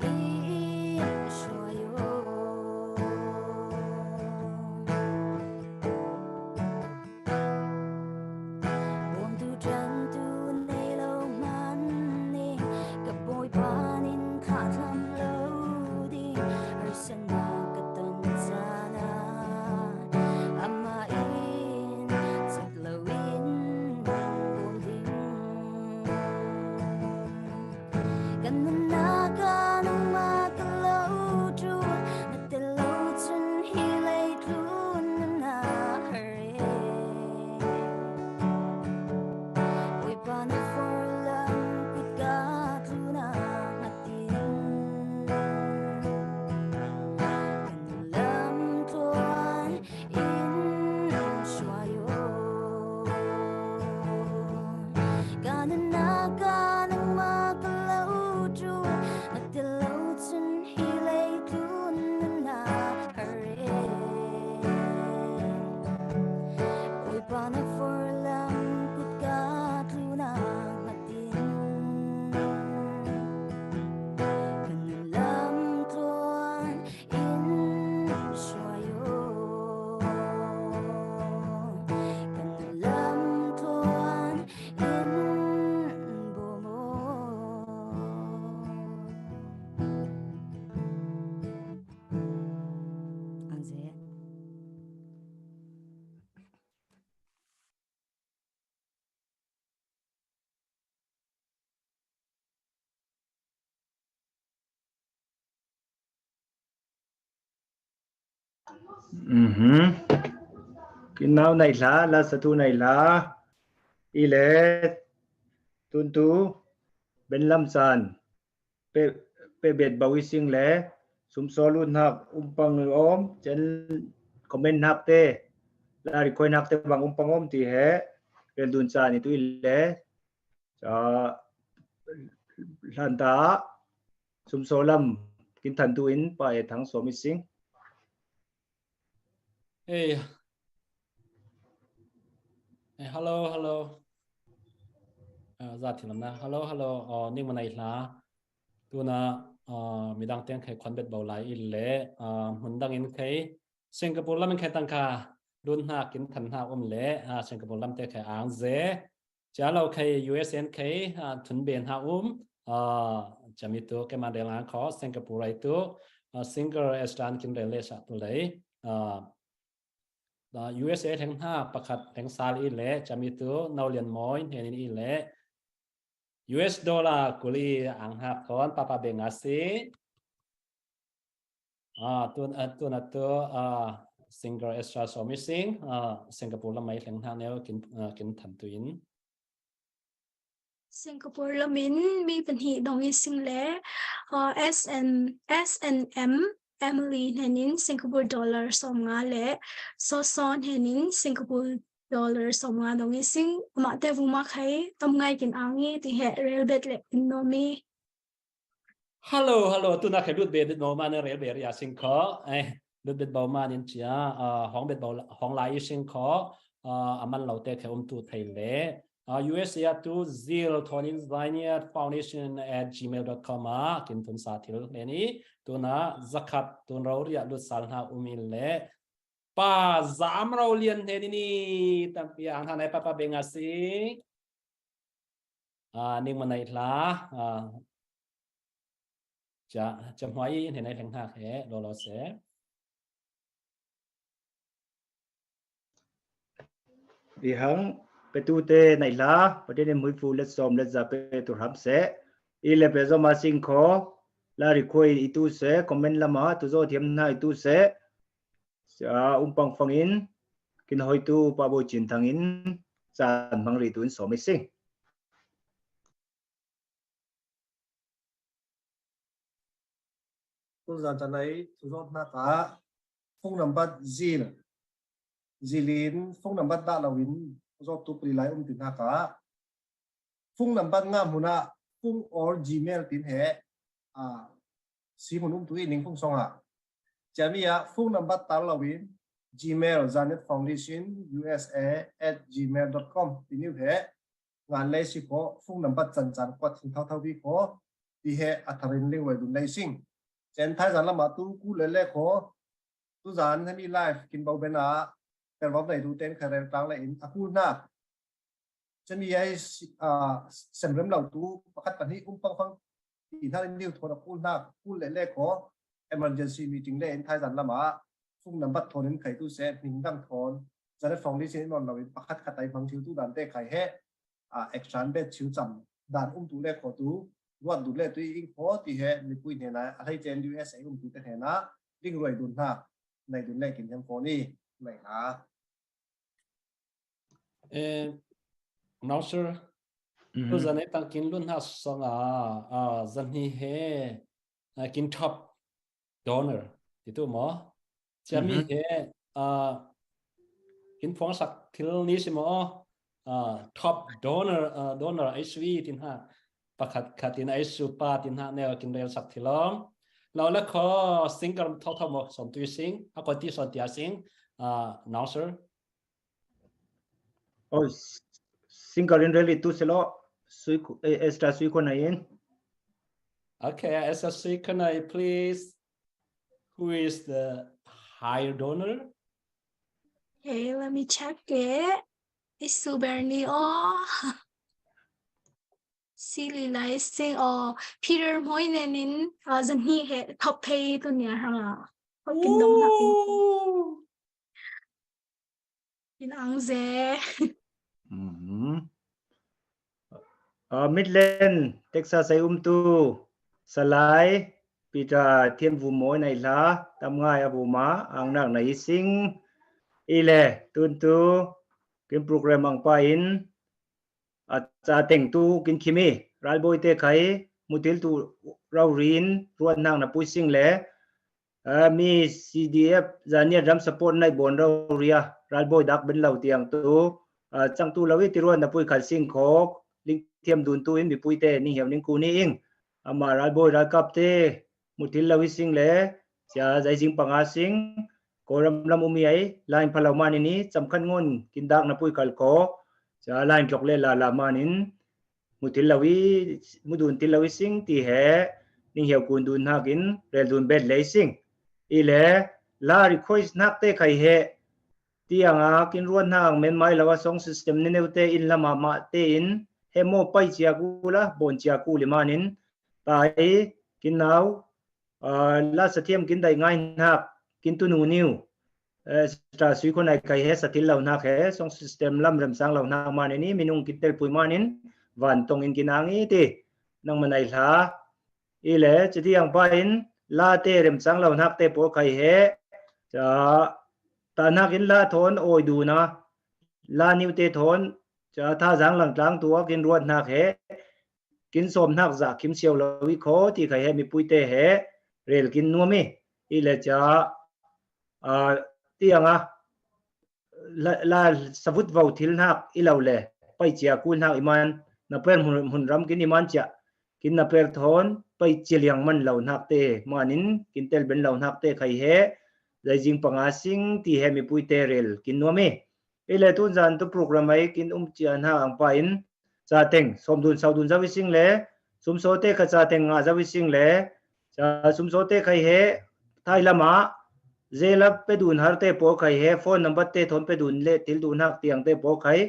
i swayo bom tu tran tu nei lo man ni kapoy panin kha tham lo di arsana katan sana ama in saglawin bom ding ganun naga nang makalaw tu at dilutin hilay tlun na hare Uy paano for lang kut ka tuna hatin Ganun lam tuan in swayo Ganun naga nang makalaw tu at dilutin hilay tlun na hare Uy paano for lang kut ka tuna hatin Ganun lam tuan in swayo Ganun lam tuan in bomo Ang saya Kinau này là satu này là ile tuntu ben lam san pe bet bawi sing le sum solun hak umpang om chen comment hak te la record hak te bang umpang om ti he el dun san itu ile cha lanta sum solam kin than tu in pa e thang so mi sing Hey, hello, hello. Dạ thì na, hello, nhưng mà này là tu na mình đang tiếng khai quan biệt bảo lại ile, mình đang in khai Singapore làm khai tăng cả, đun ha kín thần ha lệ, Singapore làm tiếng khai ang dễ, chả lâu khai USN khai thuần biển ha chả mi tu cái mà để làm khó Singapore itu single estan kín để lệ sát tu lấy, USA ทั้ง5ประคัดทั้งซาลีเละจะมีตัวนาเลียนมอยเห็นนี่เละ US ดอลลาร์กุลีอังหับก่อนปะปะเบงอาซีตัวนั้นตัวsingle extra so missing สิงคโปร์ละไม่ทั้ง5แนวกินทันตุยน สิงคโปร์ละมินมีปัญหาดองอีสิงเล่SNM Emily เห็นินสิงคโปร์ดอลลาร์สองงาเล่ซอนเห็นินสิงคโปร์ดอลลาร์สองงาดองอีสิงมาเตวุมาใครทำไงกินอ่างนี้ที่เหตุเรลเบดเล็กอินโนมีฮัลโหลตัวนักเรียนเบดโนมาในเรลเบดยาสิงคอเบดเบามานินจ้าห้องเบดเบาห้องไลน์สิงคอมันเราเตะแค่ตัวไทยเล่ USA to Zil Tonin Zania Foundation@gmail.com กินทุนสาธิตเลนี้ตัวน่ะzakatตัวเราเรียกดุสาลหาอุมิลเล่ป้าจามเราเรียนเทนี่ตั้งปีอ่างทางไหนป้าเบงอาซิ นิ่งมันในลาจะหัวอีเห็นในแห่งหักแห่รอเสดีหังไปตูเตในลาประเด็นมือฟูเล็ดซอมเล็ดจะไปตุรับเสอีเลเปซอมาสิงขอลาริคุยอีตูเสคอมเมนต์ละมาตุโซเทียมนาอีตูเสปังฟังอินกินหอยตูปาโบจินทางอินจานบังรีตุนสอมิสิงตัวจานจะไหนทุกนักฟงนับบัตจีลินฟงนับบัตดาลาวินทุกตุปรีไลตินนักฟงนับบัตงามหุนะฟงออร์จีเมลตินเหสีมุนตัวอินิงฟงสองจะมีฟงนับบัตตาลาวิน Gmail Janet Foundation USA@gmail.com ที่นี่เหงานเลยสิขอฟงนับบัตจันกว่าทิ้งเท่าวิขอที่อัธรินลิงไว้ดุนเลยสิงเจนไทยจันละมาตู้กู้เล่ขอตู้จันให้มีไลฟ์กินเบาเบน่าแต่ว่าในดูเต้นใครเรียนกลางเลยอากูน่าจะมีไอ้เสมเริ่มเหล่าตู้ประคัดปันที่ปังฟังที่ท่านนิวโทรอากูน่ากู้เล่ขอ emergency meeting เลยไทยจันละมาฟุ้งนำบัตรโทรนั้นใครตู้เซฟหนึ่งดังโทนจะได้ฟังที่เช่นนอนเราประคัดขัดไตฟังชิวตู้ดันเต้ใครให้action เบ็ดชิวจำดันตู้เล่ขอตู้ว่าดูแลตัวเองพอที่เหตุมีคุยเนี่ยนะอะไรเจน USA ดูแต่เหตุนะดิ้งรวยดุนหน้าในดุนแรกกินแชมป์โฟนี่ไม่หาน้องเชื่อตัวจะในตั้งกินรุ่นห้าสองจะนี่เหกินท็อปดอนเนอร์ที่ตัวหมอจะมีเหกินฟองสักที่นี้ใช่ไหมท็อปดอนเนอร์HV ที่ห้าประคัดขัดที่ในสุปาที่ห้าแนวกินเรียลสักทีล้อมเราแล้วขอสิงกันทั้งหมดสมตัวสิงอาคนที่สนใจสิงน้องเชื่อโอ้สิงกันเรื่องตู้เสลอสุยเอสตาสุยคนไหนเอง Okay, SSC can I please who is the higher donor? Okay, let me check it. It's Suberni or Silly Licing or Peter Moynenin wasn't he had top pay to near her. In Angze. Midland, Texas ay Salai, Peter Thiên Vu Mối này là Tam Ngai Abu Ma, ang nang na ising ile tuntu kin program ang pain at sa teng tu kin kimi ralboy te kai mutil tu rawrin ruan nang na puising le mi CDF zania ram support nai bon rawria ralboy dak ben lau tiang tu chang tu lawi ti ruan na pui khal sing khok ling thiam dun tu in bi pui te ni hiam ning ku ni ing ama ralboy ra kap te mutil lawi sing le sia zai jing panga sing koram lam umi ai line phalauman ini chamkhan ngon kindak na pui kal ko cha line chok le la manin mutil lawi mudun til lawi sing ti he ning hiau kun dun hakin rel dun bet le sing ile la request nak te khai he ti anga kin ruan hang men mai lawa song system ne neute in lama ma te in hemo pai chia ku la bon chia ku le manin tai kin naw la sathiam kin dai ngai nak kin tu nu niu stra sui ko nai kai he sathil lau nak he song system lam ram sang lau nak man ni minung kitel pui manin van tong in kinangi ti nang manai la ile chiti ang pain la te rem sang lau nak te po kai he cha ta nak in la thon oi du na la niu te thon cha tha jang lang tlang tua kin ruat nak he kin som nak za kim siau lawi kho ti kai he mi pui te he rel kin nuami ile cha ti anga la savut vau thil nak ilau le pai chia kun nak iman na per hun ram kin iman cha kin na per thon pai chiliang man lau nak te manin kin tel ben lau nak te khai he zai jing panga sing ti he mi pui te rel kin nuami ile tun jan tu program ai kin chian ha ang pa in cha teng som dun sau dun zawi sing le sum so te kha cha teng nga zawi sing le cha sum so te khai he thai lama zela pe dun har te po khai he phone number te thon pe dun le til dun hak tiang te po khai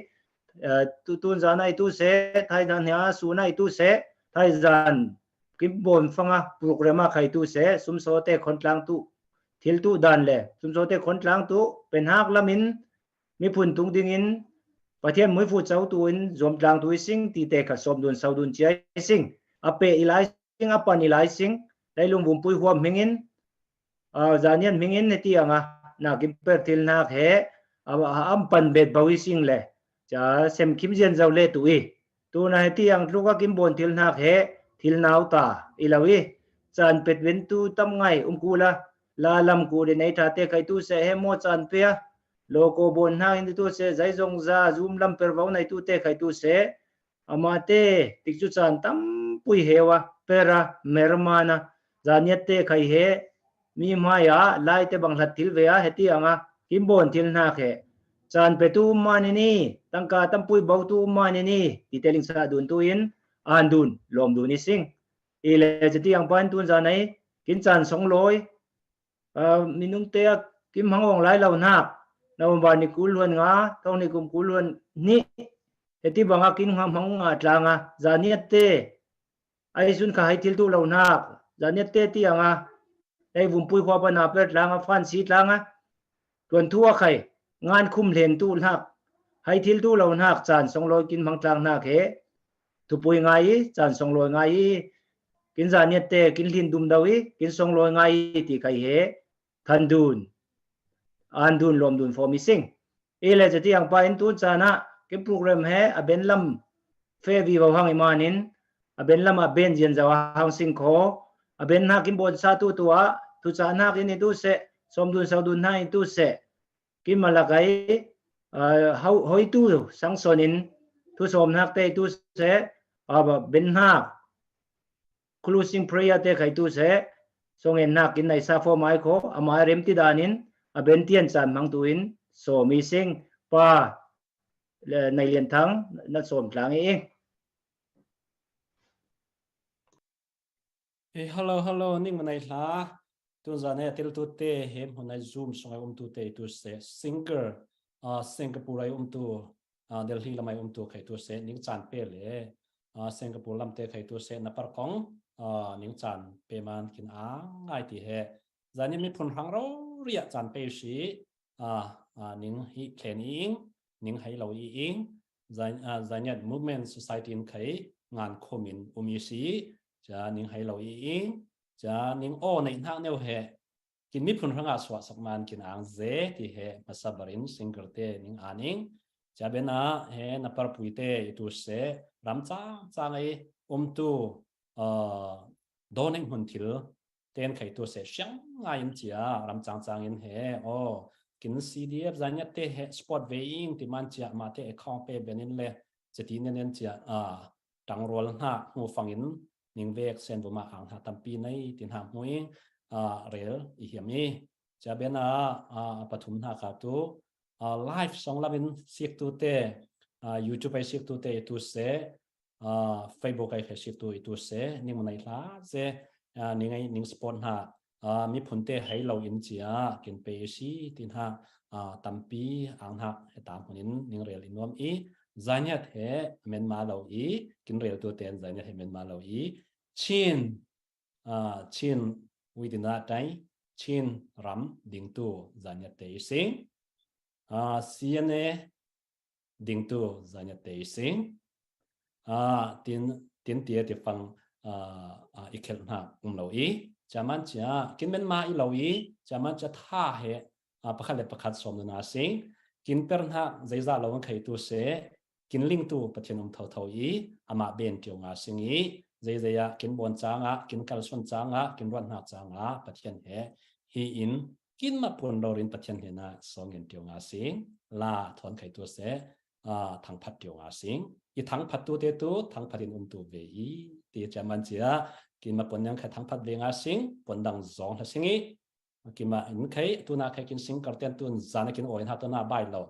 tun za nai tu se thai dan ya su nai tu se thai zan kim bon fanga programa khai tu se sum so te khon tlang tu thil tu dan le sum so te khon tlang tu pen hak lamin mi phun tung ding in pathian mui fu chau tu in zom tlang tu sing ti te kha som dun sau dun chiai sing ape ilai sing apan ilai sing dai lung bum pui huam mingin zanian mingin ne ti anga na kim per thil nak he am pan bet bawi sing le cha sem kim jen zau le tu i tu na he ti ang tru ka kim bon thil nak he thil nau ta ilawi chan pet wen tu tam ngai kula la lam ku de nei tha te kai tu se he mo chan pe loko bon na in tu se zai zong za zoom lam per vau nei tu te kai tu se amate tik chu chan tam pui hewa pera mermana zaniat te khai he mi maya lai te bang hlat thil ve a heti anga kim bon thil na khe chan pe tu mani ni tangka tam pui bau tu mani ni ti teling sa dun tu in an dun lom du ni sing ile jeti ang pan tun za nai kin chan song loi minung te kim hangong lai lau nak na ba ni kulun nga tong ni kum kulun ni heti banga kin hang nga tlanga zaniat te ai sun kha hai thil tu lau nak zaniat te ti anga ai vum pui khwa pa na per tlanga fan si tlanga tuan thua khai ngan khum len tu nak hai thil tu lau nak chan song loi kin mang tlang nak he tu pui ngai chan song loi ngai kin zaniat te kin lin dum dawi kin song loi ngai ti khai he than dun an dun lom dun for missing ele jati ang pa in tu chana ke program he aben lam fe vi wa hang imanin aben lam aben jen jawa hang sing kho aben na kim bon sa tu tua tu chana kin tu se som dun sau dun nai tu se kim malakai hoi tu sang sonin tu som nak te tu se aba ben na closing prayer te khai tu se song en nak in nai sa for mai kho ama rem ti danin aben tian chan mang tuin so mi sing pa nai lian thang na som tlang e hello ning manai hla tun za ne tel tu te hem honai zoom songai tu te tu se singer singapore ai tu delhi lamai tu khai tu se ning chan pe le singapore lam te khai tu se na par kong ning chan pe man kin a ngai ti he zani mi phun hang ro ria chan pe shi ning hi khen ing ning hai lo ing zaniat movement society in khai ngan khomin umi si cha ning hai lo ing cha ning o nei thang neu he kin mi phun hanga swa sakman kin ang ze ti he masabarin singer te ning aning cha bena he na par puite tu se ramcha changai tu doning hun thil ten khai tu se syang ngai in chia ram chang in he kin cdf zanya te he spot veing ti man chia ma te account pe benin le cheti nen chia tang rol na hu fangin ning vek sen bu ma ang ha tampi nei tin ha hui rel i hiami cha bena pathum na ka tu live song labin siek tu te youtube ai siek tu te tu se facebook ai siek tu se ning manai hla se ning spot ha mi phunte hai lo in chia kin pe si tin ha tampi ang ha ta hunin ning rel inom i zaniat he men ma lo i kin rel tu ten zaniat he men ma lo i chin within that time chin ram ding tu zaniat te sing cna ding tu zaniat te sing tin tie ti fang ikhel na lo i chaman cha kin men ma i lo i chaman cha tha he pakhat le pakhat som na sing kin per na zaiza lo khai tu se kin ling tu pathianum thau i ama ben tio nga sing i zaiza kin bon changa kin kal son changa kin ron na changa pathian he hi in kin ma pon dorin pathian he na song en tio nga sing la thon khai tu se thang phat tio nga sing i thang phat tu te tu thang phatin tu ve i ti chaman chia kin ma pon yang kha thang phat ve nga sing pon dang zong la singi kin ma in khai tu na khai kin sing karten tun zana kin oin ha to na bai lo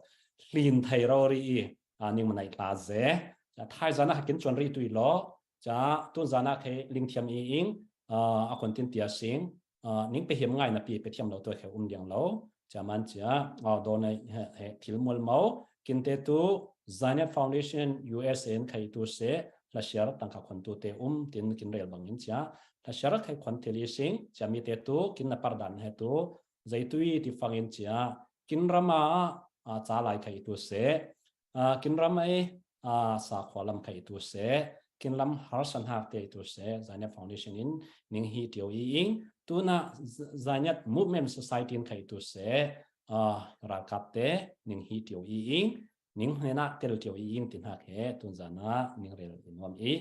hlin thai ro ri ning manai la ze thai zana kin chon ri tu i lo cha tu zana khai ling thiam i ing a kon tin tia sing ning pe hiam ngai na pi pe thiam lo to khe diang lo chaman chia do nei he thil mol mau กินเตตุZanet Foundation USA ใครตัวเสละเชียร์ตั้งคนตัวเตตินกินเรียลบางอินจ้าละเชียร์ใครคนเทลิสิงจะมีเตตุกินนับประดันเหตุใจตุยที่ฟังอินจ้ากินรามาจ้าลายใครตัวเสกินรามาสาขวาลำใครตัวเสกินลำฮาร์สันฮาร์เตตัวเส Zanet Foundation นิ่งฮีเดียวอิงตัวน่ะ Zanet Movement Society ใครตัวเสรักกับเตนิ่งฮีเดียวอิงนิ่งเฮน่าเตลเทียวอิงตินหักเหตุจานะนิ่งเรียลอินวันอี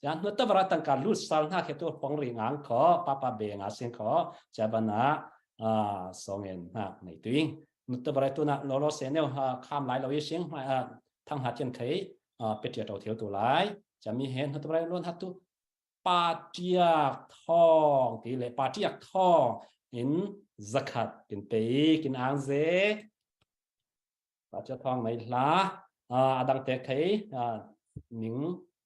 จานนุตตบรัตังการลุสสัลนักเหตุปองริงอังขอป้าเบงอาเซนขอจะบันะสองเงินนักในตัวเองนุตตบรัตัวน่ะโลโลเซเนลข้ามหลายเราเสียงทั้งหัดเจนเคยเป็ดเจียวเทียวตัวหลายจะมีเห็นนุตตบรัล้วนหัดตัวปาเจียกทองตีเลยปาเจียกทองอินzakat กินเปย์กินอังเซปาเจียกทองไม่ละดังแต่เคยนิ่ง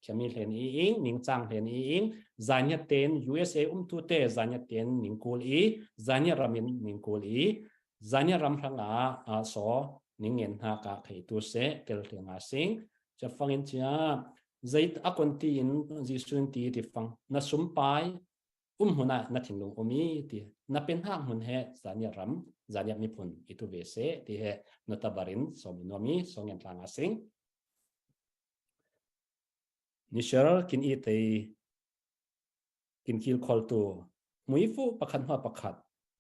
จะมีเหรียญอิงนิ่งจังเหรียญอิงจานยัดเต็น USA ตัวเตจานยัดเต็นนิ่งกูลีจานยัดรามินนิ่งกูลีจานยัดรำพลังสอนิ่งเงินหากะใครตัวเสเตลเทียงอาสิงจะฟังอินจ้าใจอักวันที่อินจิสุนตีที่ฟังนัสมไปหัวหน้านัทินลงมีที่นับเป็นห้างหุ่นเหจานยัดรำจานยัดมีผลอิตุเวเสที่เหนัตบารินสมินวมีสองเงินทางอาสิงนิชร์กินอีเตกินคิลคอลตัวมุยฟูประคันหัวประคัด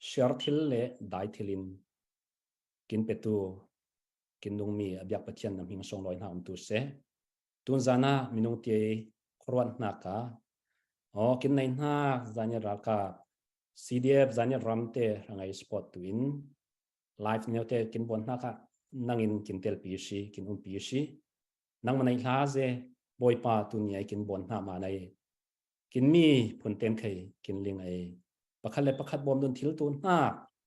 เชิร์ทิลเล่ได้ทิลินกินเป็ดตัวกินนงมีอบิยปะเทียนนำหิงสองร้อยห้าตัวเสตุนจานะมินุงเตยครวนนักะกินในหน้าจานยรักะ CDF จานยรัมเตรังไอสปอร์ตตัวอินไลฟ์เนวเตกินบนนักะนั่งอินกินเตลปีชีกินปีชีนั่งมันในลาเซบอยปาตุนีไอกินบนหน้ามาในกินมีผลเต็มเคยกินลิงไอประคัดเลยประคัดบอมโดนทิลตุนหน้า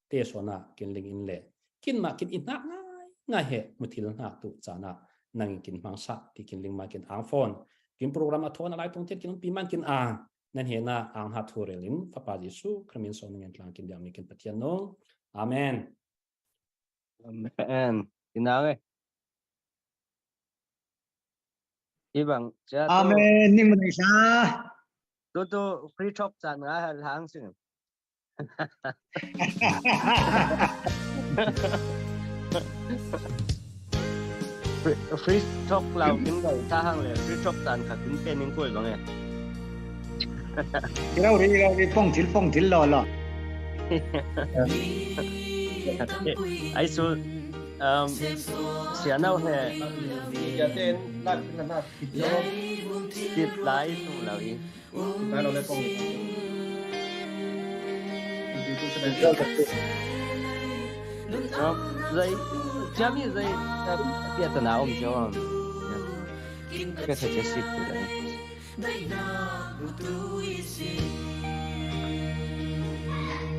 เตสวนะกินลิงอินเล่กินมากินอินนักง่ายเหตุมุทิลหน้าตุจานะนั่งกินมังสะที่กินลิงมากินอ่างฟอนกินโปรแกรมอัทวนอะไรตรงเทศกินปีมันกินอ่างนั่นเห็นนะอ่างฮัทโฮเรลินพระปาจิสุครมินสอนเงินกลางกินยามีกินปฏิญาณน้องอาเมนกินอะไรอีบังจะอาเมนนิ่งมันอีกนะตัวฟรีช็อปจานละทางซึ่งฟรีช็อปเรากินได้ท่าห้างเลยฟรีช็อปจานขัดกินเป็นนิ่งกุ้ยบ้างไงเราเรียกฟ้องทิลหล่อไอ้สุดเสียเน่าแห่จะเต้นนักขนาดติดไลฟ์สูเราอีกเราเลยป้องใจจะมีใจเปียตนาอมเจ้าก็จะสิบเลย